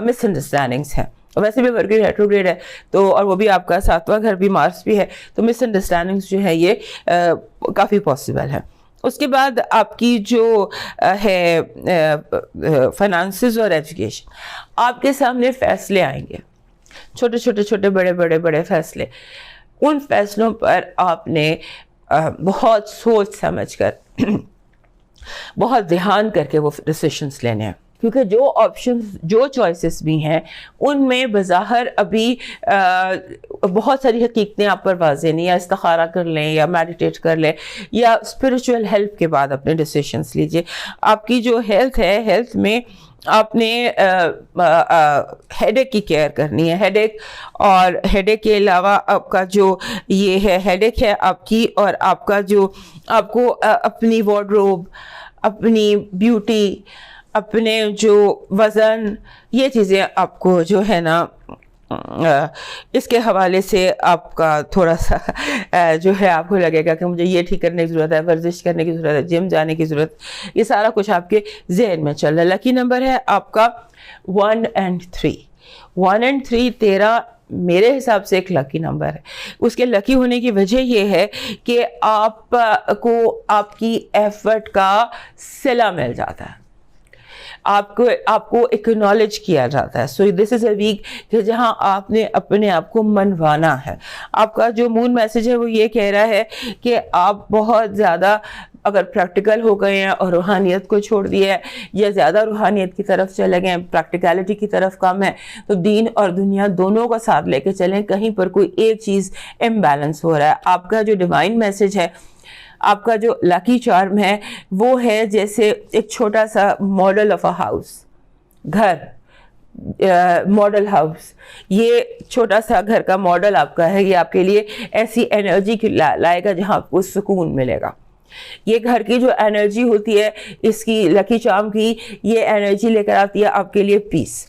مس انڈرسٹینڈنگس ہیں. ویسے بھی مرکری ریٹروگریڈ ہے تو, اور وہ بھی آپ کا 7واں گھر بھی مارس بھی ہے, تو مس انڈرسٹینڈنگس جو ہے یہ کافی پاسبل ہے. اس کے بعد آپ کی جو ہے فائنانسز اور ایجوکیشن, آپ کے سامنے فیصلے آئیں گے, چھوٹے بڑے فیصلے. ان فیصلوں پر آپ نے بہت سوچ سمجھ کر بہت دھیان کر کے وہ ڈیسیشنز لینے ہیں, کیونکہ جو آپشنز جو چوائسیز بھی ہیں ان میں بظاہر ابھی بہت ساری حقیقتیں آپ پر واضح نہیں. یا استخارہ کر لیں, یا میڈیٹیٹ کر لیں, یا اسپریچول ہیلپ کے بعد اپنے ڈیسیشنز لیجیے. آپ کی جو ہیلتھ ہے, ہیلتھ میں آپ نے ہیڈ ایک کی کیئر کرنی ہے. ہیڈ ایک, اور ہیڈ ایک کے علاوہ آپ کا جو یہ ہے ہیڈ ایک ہے آپ کی, اور آپ کا جو آپ کو اپنی وارڈروب, اپنی بیوٹی, اپنے جو وزن, یہ چیزیں آپ کو جو ہے نا اس کے حوالے سے آپ کا تھوڑا سا جو ہے آپ کو لگے گا کہ مجھے یہ ٹھیک کرنے کی ضرورت ہے, ورزش کرنے کی ضرورت ہے, جم جانے کی ضرورت. یہ سارا کچھ آپ کے ذہن میں چل رہا ہے. لکی نمبر ہے آپ کا 1 and 3. 1 and 3 13 میرے حساب سے ایک لکی نمبر ہے. اس کے لکی ہونے کی وجہ یہ ہے کہ آپ کو آپ کی ایفرٹ کا صلہ مل جاتا ہے, آپ کو ایکنالج کیا جاتا ہے. سو دس از اے ویک کہ جہاں آپ نے اپنے آپ کو منوانا ہے. آپ کا جو مون میسج ہے وہ یہ کہہ رہا ہے کہ آپ بہت زیادہ اگر پریکٹیکل ہو گئے ہیں اور روحانیت کو چھوڑ دیا ہے, یا زیادہ روحانیت کی طرف چلے گئے, پریکٹیکلٹی کی طرف کم ہے, تو دین اور دنیا دونوں کا ساتھ لے کے چلیں. کہیں پر کوئی ایک چیز امبیلنس ہو رہا ہے. آپ کا جو ڈیوائن میسج ہے, آپ کا جو لکی چارم ہے وہ ہے جیسے ایک چھوٹا سا ماڈل آف اے ہاؤس, گھر, ماڈل ہاؤس. یہ چھوٹا سا گھر کا ماڈل آپ کا ہے. یہ آپ کے لیے ایسی انرجی لائے گا جہاں آپ کو سکون ملے گا. یہ گھر کی جو انرجی ہوتی ہے, اس کی لکی چارم کی یہ انرجی لے کر آتی ہے آپ کے لیے پیس,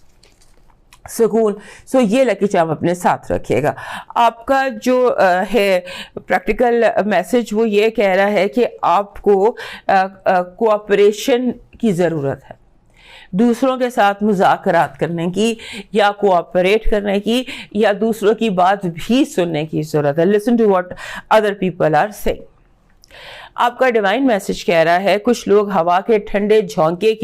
سکون. سو یہ لکی چارم اپنے ساتھ رکھیے گا. آپ کا جو ہے پریکٹیکل میسج وہ یہ کہہ رہا ہے کہ آپ کو کوآپریشن کی ضرورت ہے, دوسروں کے ساتھ مذاکرات کرنے کی, یا کوآپریٹ کرنے کی, یا دوسروں کی بات بھی سننے کی ضرورت ہے. Listen to what other people are saying. آپ کا ڈیوائن میسج کہہ رہا ہے کچھ لوگ ہوا کے ٹھنڈے جھونکے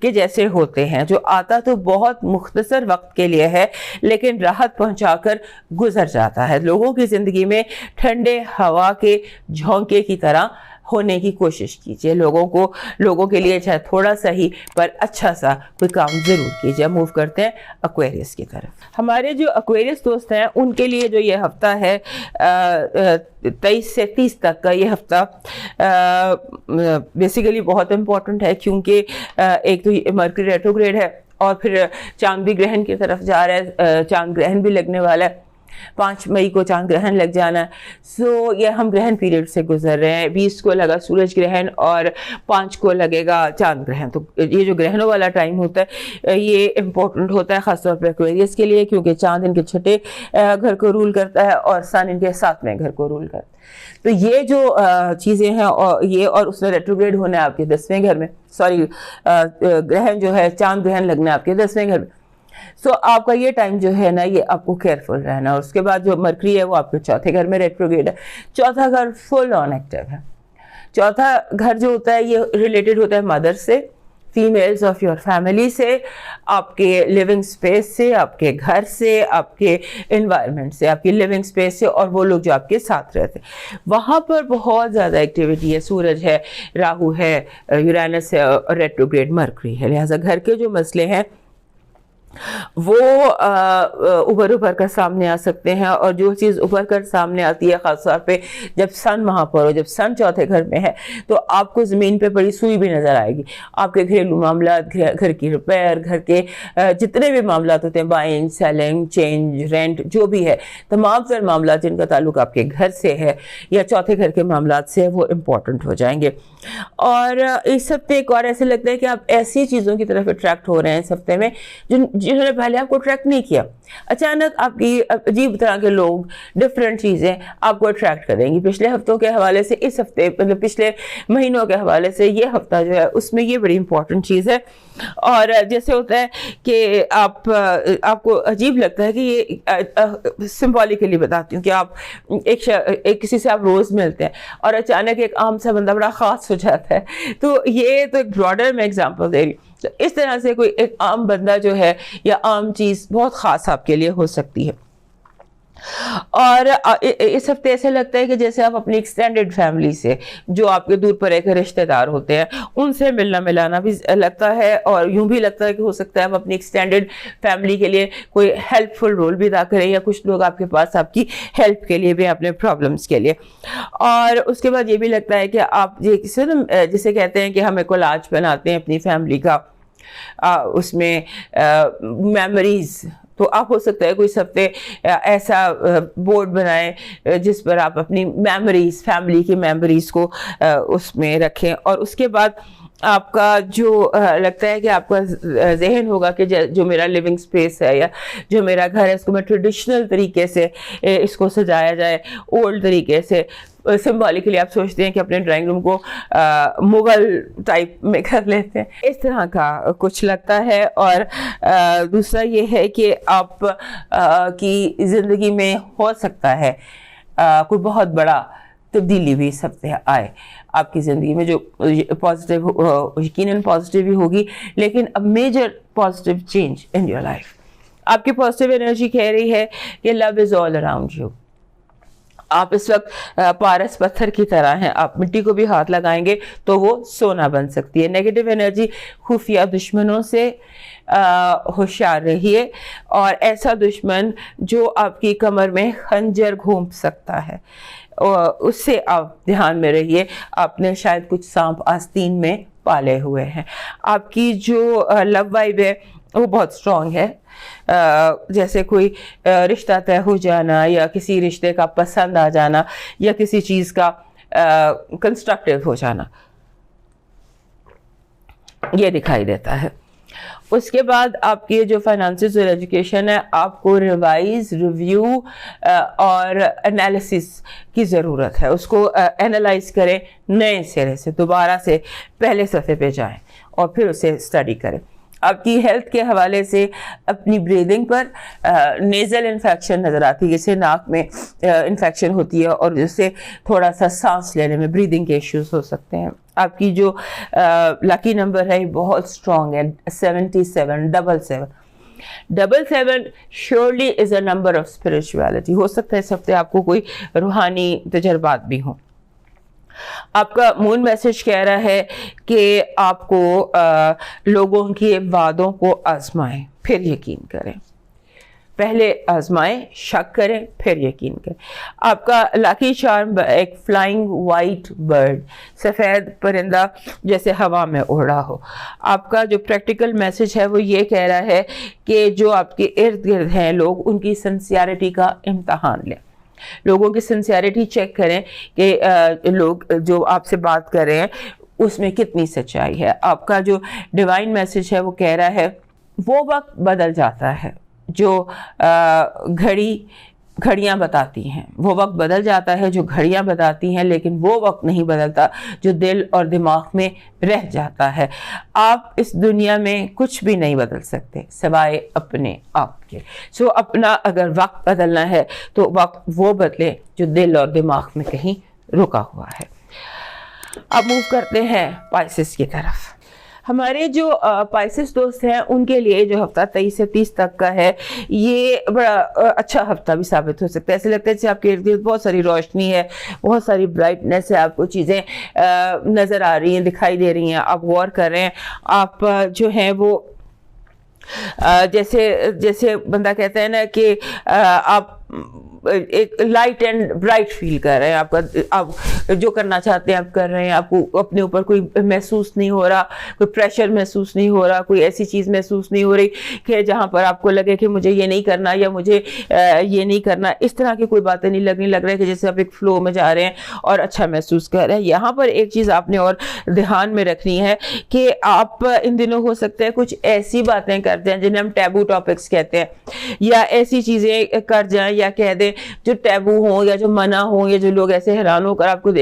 کے جیسے ہوتے ہیں, جو آتا تو بہت مختصر وقت کے لیے ہے لیکن راحت پہنچا کر گزر جاتا ہے. لوگوں کی زندگی میں ٹھنڈے ہوا کے جھونکے کی طرح ہونے کی کوشش کیجیے. لوگوں کے لیے چاہے تھوڑا سا ہی پر اچھا سا کوئی کام ضرور کیجیے. موو کرتے ہیں ایکویریس کی طرف. ہمارے جو ایکویریس دوست ہیں ان کے لیے جو یہ ہفتہ ہے 23 سے 30 تک کا, یہ ہفتہ بیسیکلی بہت امپورٹنٹ ہے, کیونکہ ایک تو مرکری ریٹروگریڈ ہے, اور پھر چاند بھی گرہن کی طرف جا رہا ہے. چاند گرہن بھی لگنے والا ہے, 5 مئی کو چاند گرہن لگ جانا ہے. سو یہ ہم گرہن پیریڈ سے گزر رہے ہیں. 20 کو لگا سورج گرہن اور 5 کو لگے گا چاند گرہن. تو یہ جو گرہنوں والا ٹائم ہوتا ہے یہ امپورٹنٹ ہوتا ہے خاص طور پہ ایکویریس کے لیے, کیونکہ چاند ان کے چھٹے گھر کو رول کرتا ہے اور سن ان کے 7ویں گھر کو رول کرتا ہے. تو یہ جو چیزیں ہیں, اور اس میں ریٹروگریڈ ہونا ہے آپ کے 10ویں گھر میں, گرہن جو ہے چاند گرہن لگنا ہے آپ کے 10ویں گھر میں. سو آپ کا یہ ٹائم جو ہے نا یہ آپ کو کیئرفل رہنا. اور اس کے بعد جو مرکری ہے وہ آپ کے 4تھے گھر میں ریٹروگریڈ ہے. 4تھا گھر فل آن ایکٹیو ہے. 4تھا گھر جو ہوتا ہے یہ ریلیٹڈ ہوتا ہے مدر سے, فیمیلز آف یور فیملی سے، آپ کے لیونگ سپیس سے، آپ کے گھر سے، آپ کے انوائرمنٹ سے، آپ کی لیونگ سپیس سے، اور وہ لوگ جو آپ کے ساتھ رہتے ہیں وہاں پر بہت زیادہ ایکٹیویٹی ہے. سورج ہے، راہو ہے، یورینس ہے، اور ریٹروگریڈ مرکری ہے. لہٰذا گھر کے جو مسئلے ہیں وہ ابھر کر سامنے آ سکتے ہیں. اور جو چیز ابھر کر سامنے آتی ہے خاص طور پہ جب سن وہاں پر ہو، جب سن چوتھے گھر میں ہے، تو آپ کو زمین پہ پڑی سوئی بھی نظر آئے گی. آپ کے گھریلو معاملات، گھر کی ریپیئر، گھر کے جتنے بھی معاملات ہوتے ہیں، بائنگ، سیلنگ، چینج، رینٹ، جو بھی ہے، تمام تر معاملات جن کا تعلق آپ کے گھر سے ہے یا چوتھے گھر کے معاملات سے ہے، وہ امپورٹنٹ ہو جائیں گے. اور اس ہفتے ایک اور ایسے لگتا ہے کہ آپ ایسی چیزوں کی طرف اٹریکٹ ہو رہے ہیں اس ہفتے میں جنہوں نے پہلے آپ کو اٹریکٹ نہیں کیا. اچانک آپ کی عجیب طرح کے لوگ، ڈفرینٹ چیزیں آپ کو اٹریکٹ کریں گی. پچھلے ہفتوں کے حوالے سے اس ہفتے، مطلب پچھلے مہینوں کے حوالے سے یہ ہفتہ جو ہے اس میں یہ بڑی امپورٹنٹ چیز ہے. اور جیسے ہوتا ہے کہ آپ کو عجیب لگتا ہے کہ یہ سمبولیکلی بتاتی ہوں کہ آپ ایک کسی سے آپ روز ملتے ہیں اور اچانک ایک عام سا بندہ بڑا خاص ہو جاتا ہے. تو یہ تو ایک براڈر میں ایگزامپل دے رہی ہوں. تو اس طرح سے کوئی ایک عام بندہ جو ہے یا عام چیز بہت خاص آپ کے لیے ہو سکتی ہے. اور اس ہفتے ایسے لگتا ہے کہ جیسے آپ اپنی ایکسٹینڈڈ فیملی سے، جو آپ کے دور پر ایک رشتہ دار ہوتے ہیں، ان سے ملنا ملانا بھی لگتا ہے. اور یوں بھی لگتا ہے کہ ہو سکتا ہے آپ اپنی ایکسٹینڈڈ فیملی کے لیے کوئی ہیلپ فل رول بھی ادا کریں، یا کچھ لوگ آپ کے پاس آپ کی ہیلپ کے لیے بھی، اپنے پرابلمس کے لیے. اور اس کے بعد یہ بھی لگتا ہے کہ آپ جسے کہتے ہیں کہ ہم ایک کولاج بناتے ہیں اپنی فیملی کا، اس میں میموریز. تو آپ ہو سکتا ہے کوئی ہفتے ایسا بورڈ بنائیں جس پر آپ اپنی میموریز، فیملی کی میموریز کو اس میں رکھیں. اور اس کے بعد آپ کا جو لگتا ہے کہ آپ کا ذہن ہوگا کہ جو میرا لیونگ سپیس ہے یا جو میرا گھر ہے، اس کو میں ٹریڈیشنل طریقے سے اس کو سجایا جائے، اولڈ طریقے سے. سمبولیکلی آپ سوچتے ہیں کہ اپنے ڈرائنگ روم کو مغل ٹائپ میں کر لیتے ہیں، اس طرح کا کچھ لگتا ہے. اور دوسرا یہ ہے کہ آپ کی زندگی میں ہو سکتا ہے کوئی بہت بڑا تبدیلی بھی اس ہفتے آئے آپ کی زندگی میں، جو پازیٹیو، یقیناً پازیٹیو ہی ہوگی، لیکن اب major positive change in your life. آپ کی پازیٹیو انرجی کہہ رہی ہے کہ لو از آل اراؤنڈ یو. آپ اس وقت پارس پتھر کی طرح ہیں، آپ مٹی کو بھی ہاتھ لگائیں گے تو وہ سونا بن سکتی ہے. نیگیٹو انرجی، خفیہ دشمنوں سے ہوشیار رہیے، اور ایسا دشمن جو آپ کی کمر میں خنجر گھونپ سکتا ہے اس سے آپ دھیان میں رہیے. آپ نے شاید کچھ سانپ آستین میں پالے ہوئے ہیں. آپ کی جو لو وائب ہے وہ بہت اسٹرانگ ہے، جیسے کوئی رشتہ طے ہو جانا، یا کسی رشتے کا پسند آ جانا، یا کسی چیز کا کنسٹرکٹیو ہو جانا، یہ دکھائی دیتا ہے. اس کے بعد آپ کی جو فائنانسز اور ایجوکیشن ہے، آپ کو ریوائز، ریویو اور انالیسس کی ضرورت ہے. اس کو انالائز کریں نئے سرے سے، دوبارہ سے پہلے صفحے پہ جائیں اور پھر اسے اسٹڈی کریں. آپ کی ہیلتھ کے حوالے سے اپنی بریدنگ پر نیزل انفیکشن نظر آتی ہے، جیسے ناک میں انفیکشن ہوتی ہے اور جس سے تھوڑا سا سانس لینے میں بریدنگ کے ایشوز ہو سکتے ہیں. آپ کی جو لکی نمبر ہے بہت اسٹرانگ ہے، 77، 77 surely is a number of spirituality. ہو سکتا ہے اس ہفتے آپ کو کوئی روحانی تجربات بھی ہوں. آپ کا مون میسج کہہ رہا ہے کہ آپ کو لوگوں کے وعدوں کو آزمائیں پھر یقین کریں. پہلے آزمائیں، شک کریں، پھر یقین کریں. آپ کا لاکی چارم ایک فلائنگ وائٹ برڈ، سفید پرندہ جیسے ہوا میں اڑ رہا ہو. آپ کا جو پریکٹیکل میسج ہے وہ یہ کہہ رہا ہے کہ جو آپ کے ارد گرد ہیں لوگ، ان کی سنسیئرٹی کا امتحان لیں. لوگوں کی سنسیئرٹی چیک کریں کہ لوگ جو آپ سے بات کر رہے ہیں اس میں کتنی سچائی ہے. آپ کا جو ڈیوائن میسج ہے وہ کہہ رہا ہے وہ وقت بدل جاتا ہے جو گھڑیاں بتاتی ہیں، وہ وقت بدل جاتا ہے جو گھڑیاں بتاتی ہیں، لیکن وہ وقت نہیں بدلتا جو دل اور دماغ میں رہ جاتا ہے. آپ اس دنیا میں کچھ بھی نہیں بدل سکتے سوائے اپنے آپ کے. سو اپنا اگر وقت بدلنا ہے تو وقت وہ بدلے جو دل اور دماغ میں کہیں رکا ہوا ہے. اب موو کرتے ہیں پائسس کی طرف. ہمارے جو پائسس دوست ہیں ان کے لیے جو ہفتہ 23 سے 30 تک کا ہے یہ بڑا اچھا ہفتہ بھی ثابت ہو سکتا ہے. ایسے لگتا ہے جیسے آپ کے ارد گرد بہت ساری روشنی ہے, بہت ساری برائٹنیس ہے, آپ کو چیزیں نظر آ رہی ہیں, دکھائی دے رہی ہیں, آپ غور کر رہے ہیں, آپ جو ہیں وہ جیسے بندہ کہتا ہے نا کہ آپ ایک لائٹ اینڈ برائٹ فیل کر رہے ہیں, آپ جو کرنا چاہتے ہیں آپ کر رہے ہیں, آپ کو اپنے اوپر کوئی محسوس نہیں ہو رہا, کوئی پریشر محسوس نہیں ہو رہا, کوئی ایسی چیز محسوس نہیں ہو رہی کہ جہاں پر آپ کو لگے کہ مجھے یہ نہیں کرنا یا مجھے یہ نہیں کرنا, اس طرح کی کوئی باتیں نہیں لگ رہا ہے کہ جیسے آپ ایک فلو میں جا رہے ہیں اور اچھا محسوس کر رہے ہیں. یہاں پر ایک چیز آپ نے اور دھیان میں رکھنی ہے کہ آپ ان دنوں ہو سکتا ہے کچھ ایسی باتیں کر دیں جنہیں ہم ٹیبو ٹاپکس کہتے ہیں, یا ایسی چیزیں کر جائیں یا کہہ دیں جو ٹیبو ہوں یا جو منع ہوں, یا جو لوگ ایسے حیران ہو کر آپ کو دیکھیں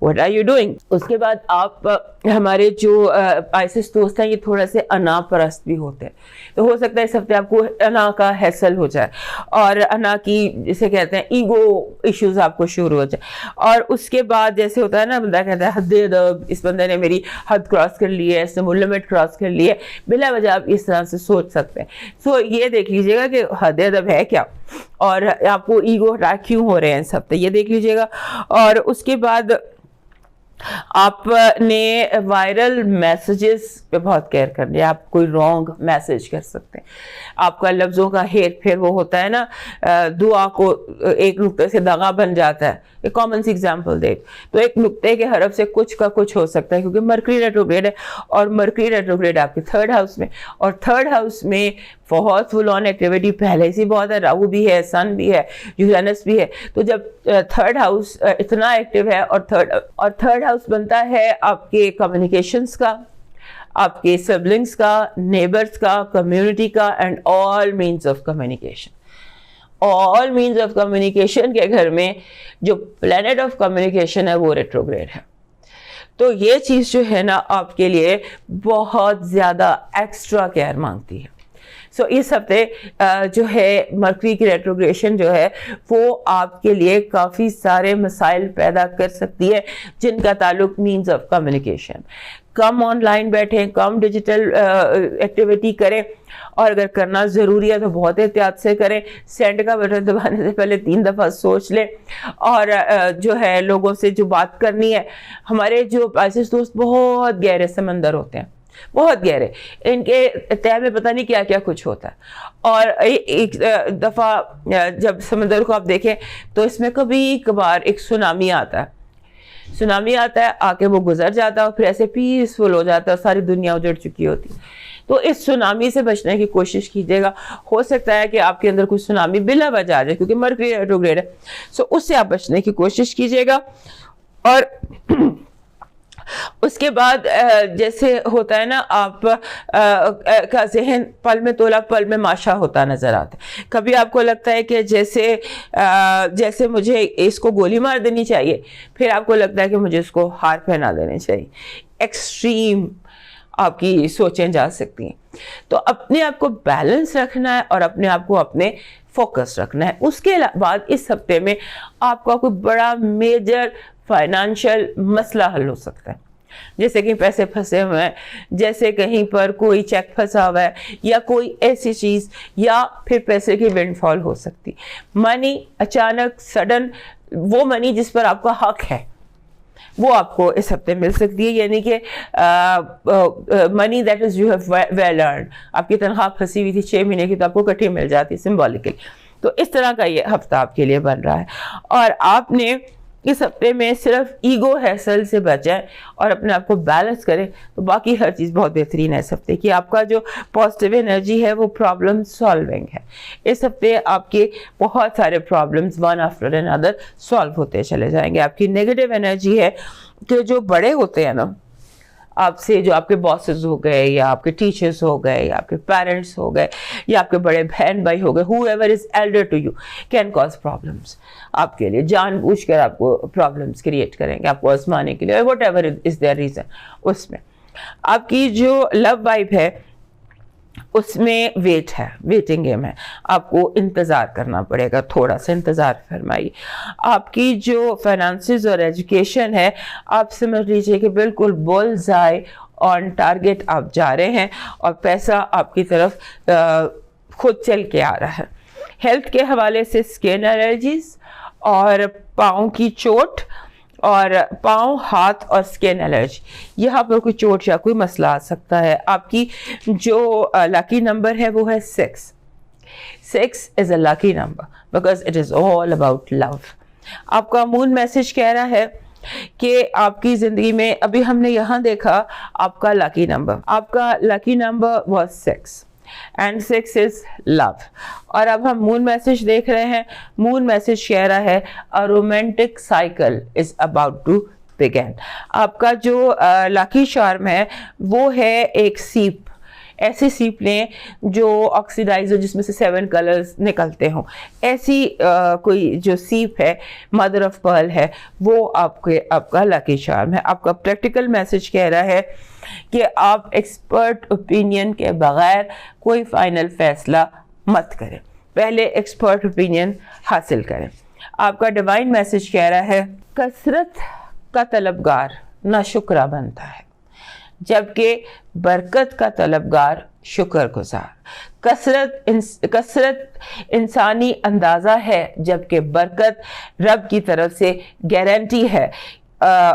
what are you doing. اس کے بعد آپ ہمارے جو پائسس دوست ہیں یہ تھوڑا سے انا پرست بھی ہوتے ہیں, تو ہو سکتا ہے اس ہفتے آپ کو انا کا حاصل ہو جائے اور انا کی جسے کہتے ہیں ایگو ایشوز آپ کو شروع ہو جائے. اور اس کے بعد جیسے ہوتا ہے نا بندہ کہتا ہے حد ادب, اس بندے نے میری حد کراس کر لی ہے, اس نے لمٹ کراس کر لی ہے, بلا وجہ آپ اس طرح سے سوچ سکتے ہیں. سو یہ دیکھ لیجیے گا کہ حد ادب ہے کیا اور آپ کو ایگو اٹیک کیوں ہو رہے ہیں اس ہفتے, یہ دیکھ لیجیے گا. اور اس کے بعد آپ نے وائرل میسیجز پہ بہت کیئر کرنی ہے. آپ کوئی رانگ میسیج کر سکتے ہیں, آپ کا لفظوں کا ہیر پھیر وہ ہوتا ہے نا, دعا کو ایک نقطے سے دغا بن جاتا ہے. ایک کامن سی ایگزامپل دے تو ایک نقطے کے حرف سے کچھ کا کچھ ہو سکتا ہے, کیونکہ مرکری ریٹروگریڈ ہے اور مرکری ریٹروگریڈ آپ کے 3rd ہاؤس میں, اور 3rd ہاؤس میں بہت فل آن ایکٹیویٹی پہلے سے بہت ہے, راہو بھی ہے, سن بھی ہے, یورینس بھی ہے. تو جب 3rd ہاؤس اتنا ایکٹیو ہے اور 3rd ہاؤس بنتا ہے آپ کے کمیونیکیشنز کا, آپ کے سبلنگز کا, نیبرز کا, کمیونٹی کا, and all means of communication. All means of communication کے گھر میں جو پلانٹ آف کمیونیکیشن ہے وہ ریٹروگریڈ ہے. تو یہ چیز جو ہے نا آپ کے لیے بہت زیادہ ایکسٹرا کیئر مانگتی ہے. سو اس ہفتے جو ہے مرکری کی ریٹروگریشن جو ہے وہ آپ کے لیے کافی سارے مسائل پیدا کر سکتی ہے جن کا تعلق مینز آف کمیونیکیشن. کم آن لائن بیٹھیں, کم ڈیجیٹل ایکٹیویٹی کریں, اور اگر کرنا ضروری ہے تو بہت احتیاط سے کریں. سینڈ کا بٹن دبانے سے پہلے 3 دفعہ سوچ لیں. اور جو ہے لوگوں سے جو بات کرنی ہے, ہمارے جو پائسس دوست بہت گہرے سمندر ہوتے ہیں, بہت گہرے, ان کے تہ میں پتہ نہیں کیا کیا کچھ ہوتا ہے. اور ایک دفعہ جب سمندر کو آپ دیکھیں تو اس میں کبھی کبھار ایک سونامی آتا ہے, آ کے وہ گزر جاتا ہے اور پھر ایسے پیسفل ہو جاتا ہے, ساری دنیا اجڑ چکی ہوتی. تو اس سونامی سے بچنے کی کوشش کیجیے گا. ہو سکتا ہے کہ آپ کے اندر کوئی سونامی بلا وجہ آ جائے کیونکہ مرکری ریٹروگریڈ ہے, سو اس سے آپ بچنے کی کوشش کیجیے گا. اور اس کے بعد جیسے ہوتا ہے نا آپ کا ذہن پل میں تولا پل میں ماشا ہوتا نظر آتا ہے. کبھی آپ کو لگتا ہے کہ جیسے مجھے اس کو گولی مار دینی چاہیے, پھر آپ کو لگتا ہے کہ مجھے اس کو ہار پہنا دینے چاہیے. ایکسٹریم آپ کی سوچیں جا سکتی ہیں. تو اپنے آپ کو بیلنس رکھنا ہے اور اپنے آپ کو اپنے فوکس رکھنا ہے. اس کے بعد اس ہفتے میں آپ کا کوئی بڑا میجر فائنانشل مسئلہ حل ہو سکتا ہے, جیسے کہ پیسے پھنسے ہوئے ہیں, جیسے کہیں پر کوئی چیک پھنسا ہوا ہے, یا کوئی ایسی چیز, یا پھر پیسے کی ونڈ فال ہو سکتی. منی اچانک سڈن, وہ منی جس پر آپ کا حق ہے وہ آپ کو اس ہفتے مل سکتی ہے. یعنی کہ money that is you have well earned, آپ کی تنخواہ پھنسی ہوئی تھی 6 مہینے کی تو آپ کو کٹھی مل جاتی سمبولیکلی. تو اس طرح کا یہ ہفتہ آپ کے لیے بن رہا ہے. اور آپ نے اس ہفتے میں صرف ایگو ہیسل سے بچیں اور اپنے آپ کو بیلنس کریں تو باقی ہر چیز بہت بہترین ہے اس ہفتے کی. آپ کا جو پازیٹیو انرجی ہے وہ پرابلم سالونگ ہے. اس ہفتے آپ کے بہت سارے problems one after another solve ہوتے چلے جائیں گے. آپ کی نیگیٹو انرجی ہے کہ جو بڑے ہوتے ہیں نا آپ سے, جو آپ کے باسز ہو گئے, یا آپ کے ٹیچرز ہو گئے, یا آپ کے پیرنٹس ہو گئے, یا آپ کے بڑے بہن بھائی ہو گئے, whoever is elder to you can cause problems. آپ کے لیے جان بوجھ کر آپ کو پرابلمس کریٹ کریں گے, آپ کو آزمانے کے لیے, whatever is their reason. اس میں آپ کی جو لو وائب ہے اس میں ویٹ ہے، ویٹنگ گیم ہے، آپ کو انتظار کرنا پڑے گا، تھوڑا سا انتظار فرمائیے. آپ کی جو فائنانسز اور ایجوکیشن ہے آپ سمجھ لیجئے کہ بالکل بولز آئی آن ٹارگٹ آپ جا رہے ہیں اور پیسہ آپ کی طرف خود چل کے آ رہا ہے. ہیلتھ کے حوالے سے اسکن الرجیز اور پاؤں کی چوٹ اور پاؤں، ہاتھ اور اسکن الرجی، یہاں پر کوئی چوٹ یا کوئی مسئلہ آ سکتا ہے. آپ کی جو لکی نمبر ہے وہ ہے 6. 6 is a lucky number because it is all about love. آپ کا مون میسج کہہ رہا ہے کہ آپ کی زندگی میں ابھی ہم نے یہاں دیکھا آپ کا لکی number was 6 and 6 is love. اور اب ہم مون میسج دیکھ رہے ہیں. مون میسج کہہ رہا ہے a romantic cycle is about to begin. آپ کا جو لکی چارم ہے وہ ہے ایک سیپ. ایسی سیپ لیں جو آکسیڈائز ہو، جس میں سے 7 کلرز نکلتے ہوں. ایسی کوئی جو سیپ ہے مدر آف پرل ہے وہ آپ کا لکی چارم ہے. آپ کا پریکٹیکل میسج کہہ رہا ہے کہ آپ ایکسپرٹ اوپینین کے بغیر کوئی فائنل فیصلہ مت کریں، پہلے ایکسپرٹ اوپینین حاصل کریں. آپ کا ڈیوائن میسج کہہ رہا ہے کثرت کا طلبگار ناشکرہ بنتا ہے جبکہ برکت کا طلبگار شکر گزار. کثرت انسانی اندازہ ہے جبکہ برکت رب کی طرف سے گارنٹی ہے.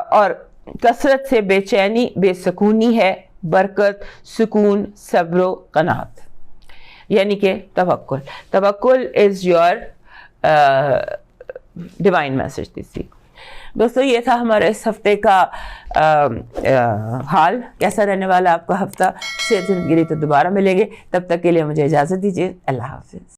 اور کثرت سے بے چینی بے سکونی ہے، برکت سکون صبر و قناعت، یعنی کہ توکل از یور ڈیوائن میسج. تیسری دوستو یہ تھا ہمارا اس ہفتے کا حال. کیسا رہنے والا آپ کا ہفتہ؟ صحت زندگی تو دوبارہ ملیں گے، تب تک کے لیے مجھے اجازت دیجیے. اللہ حافظ.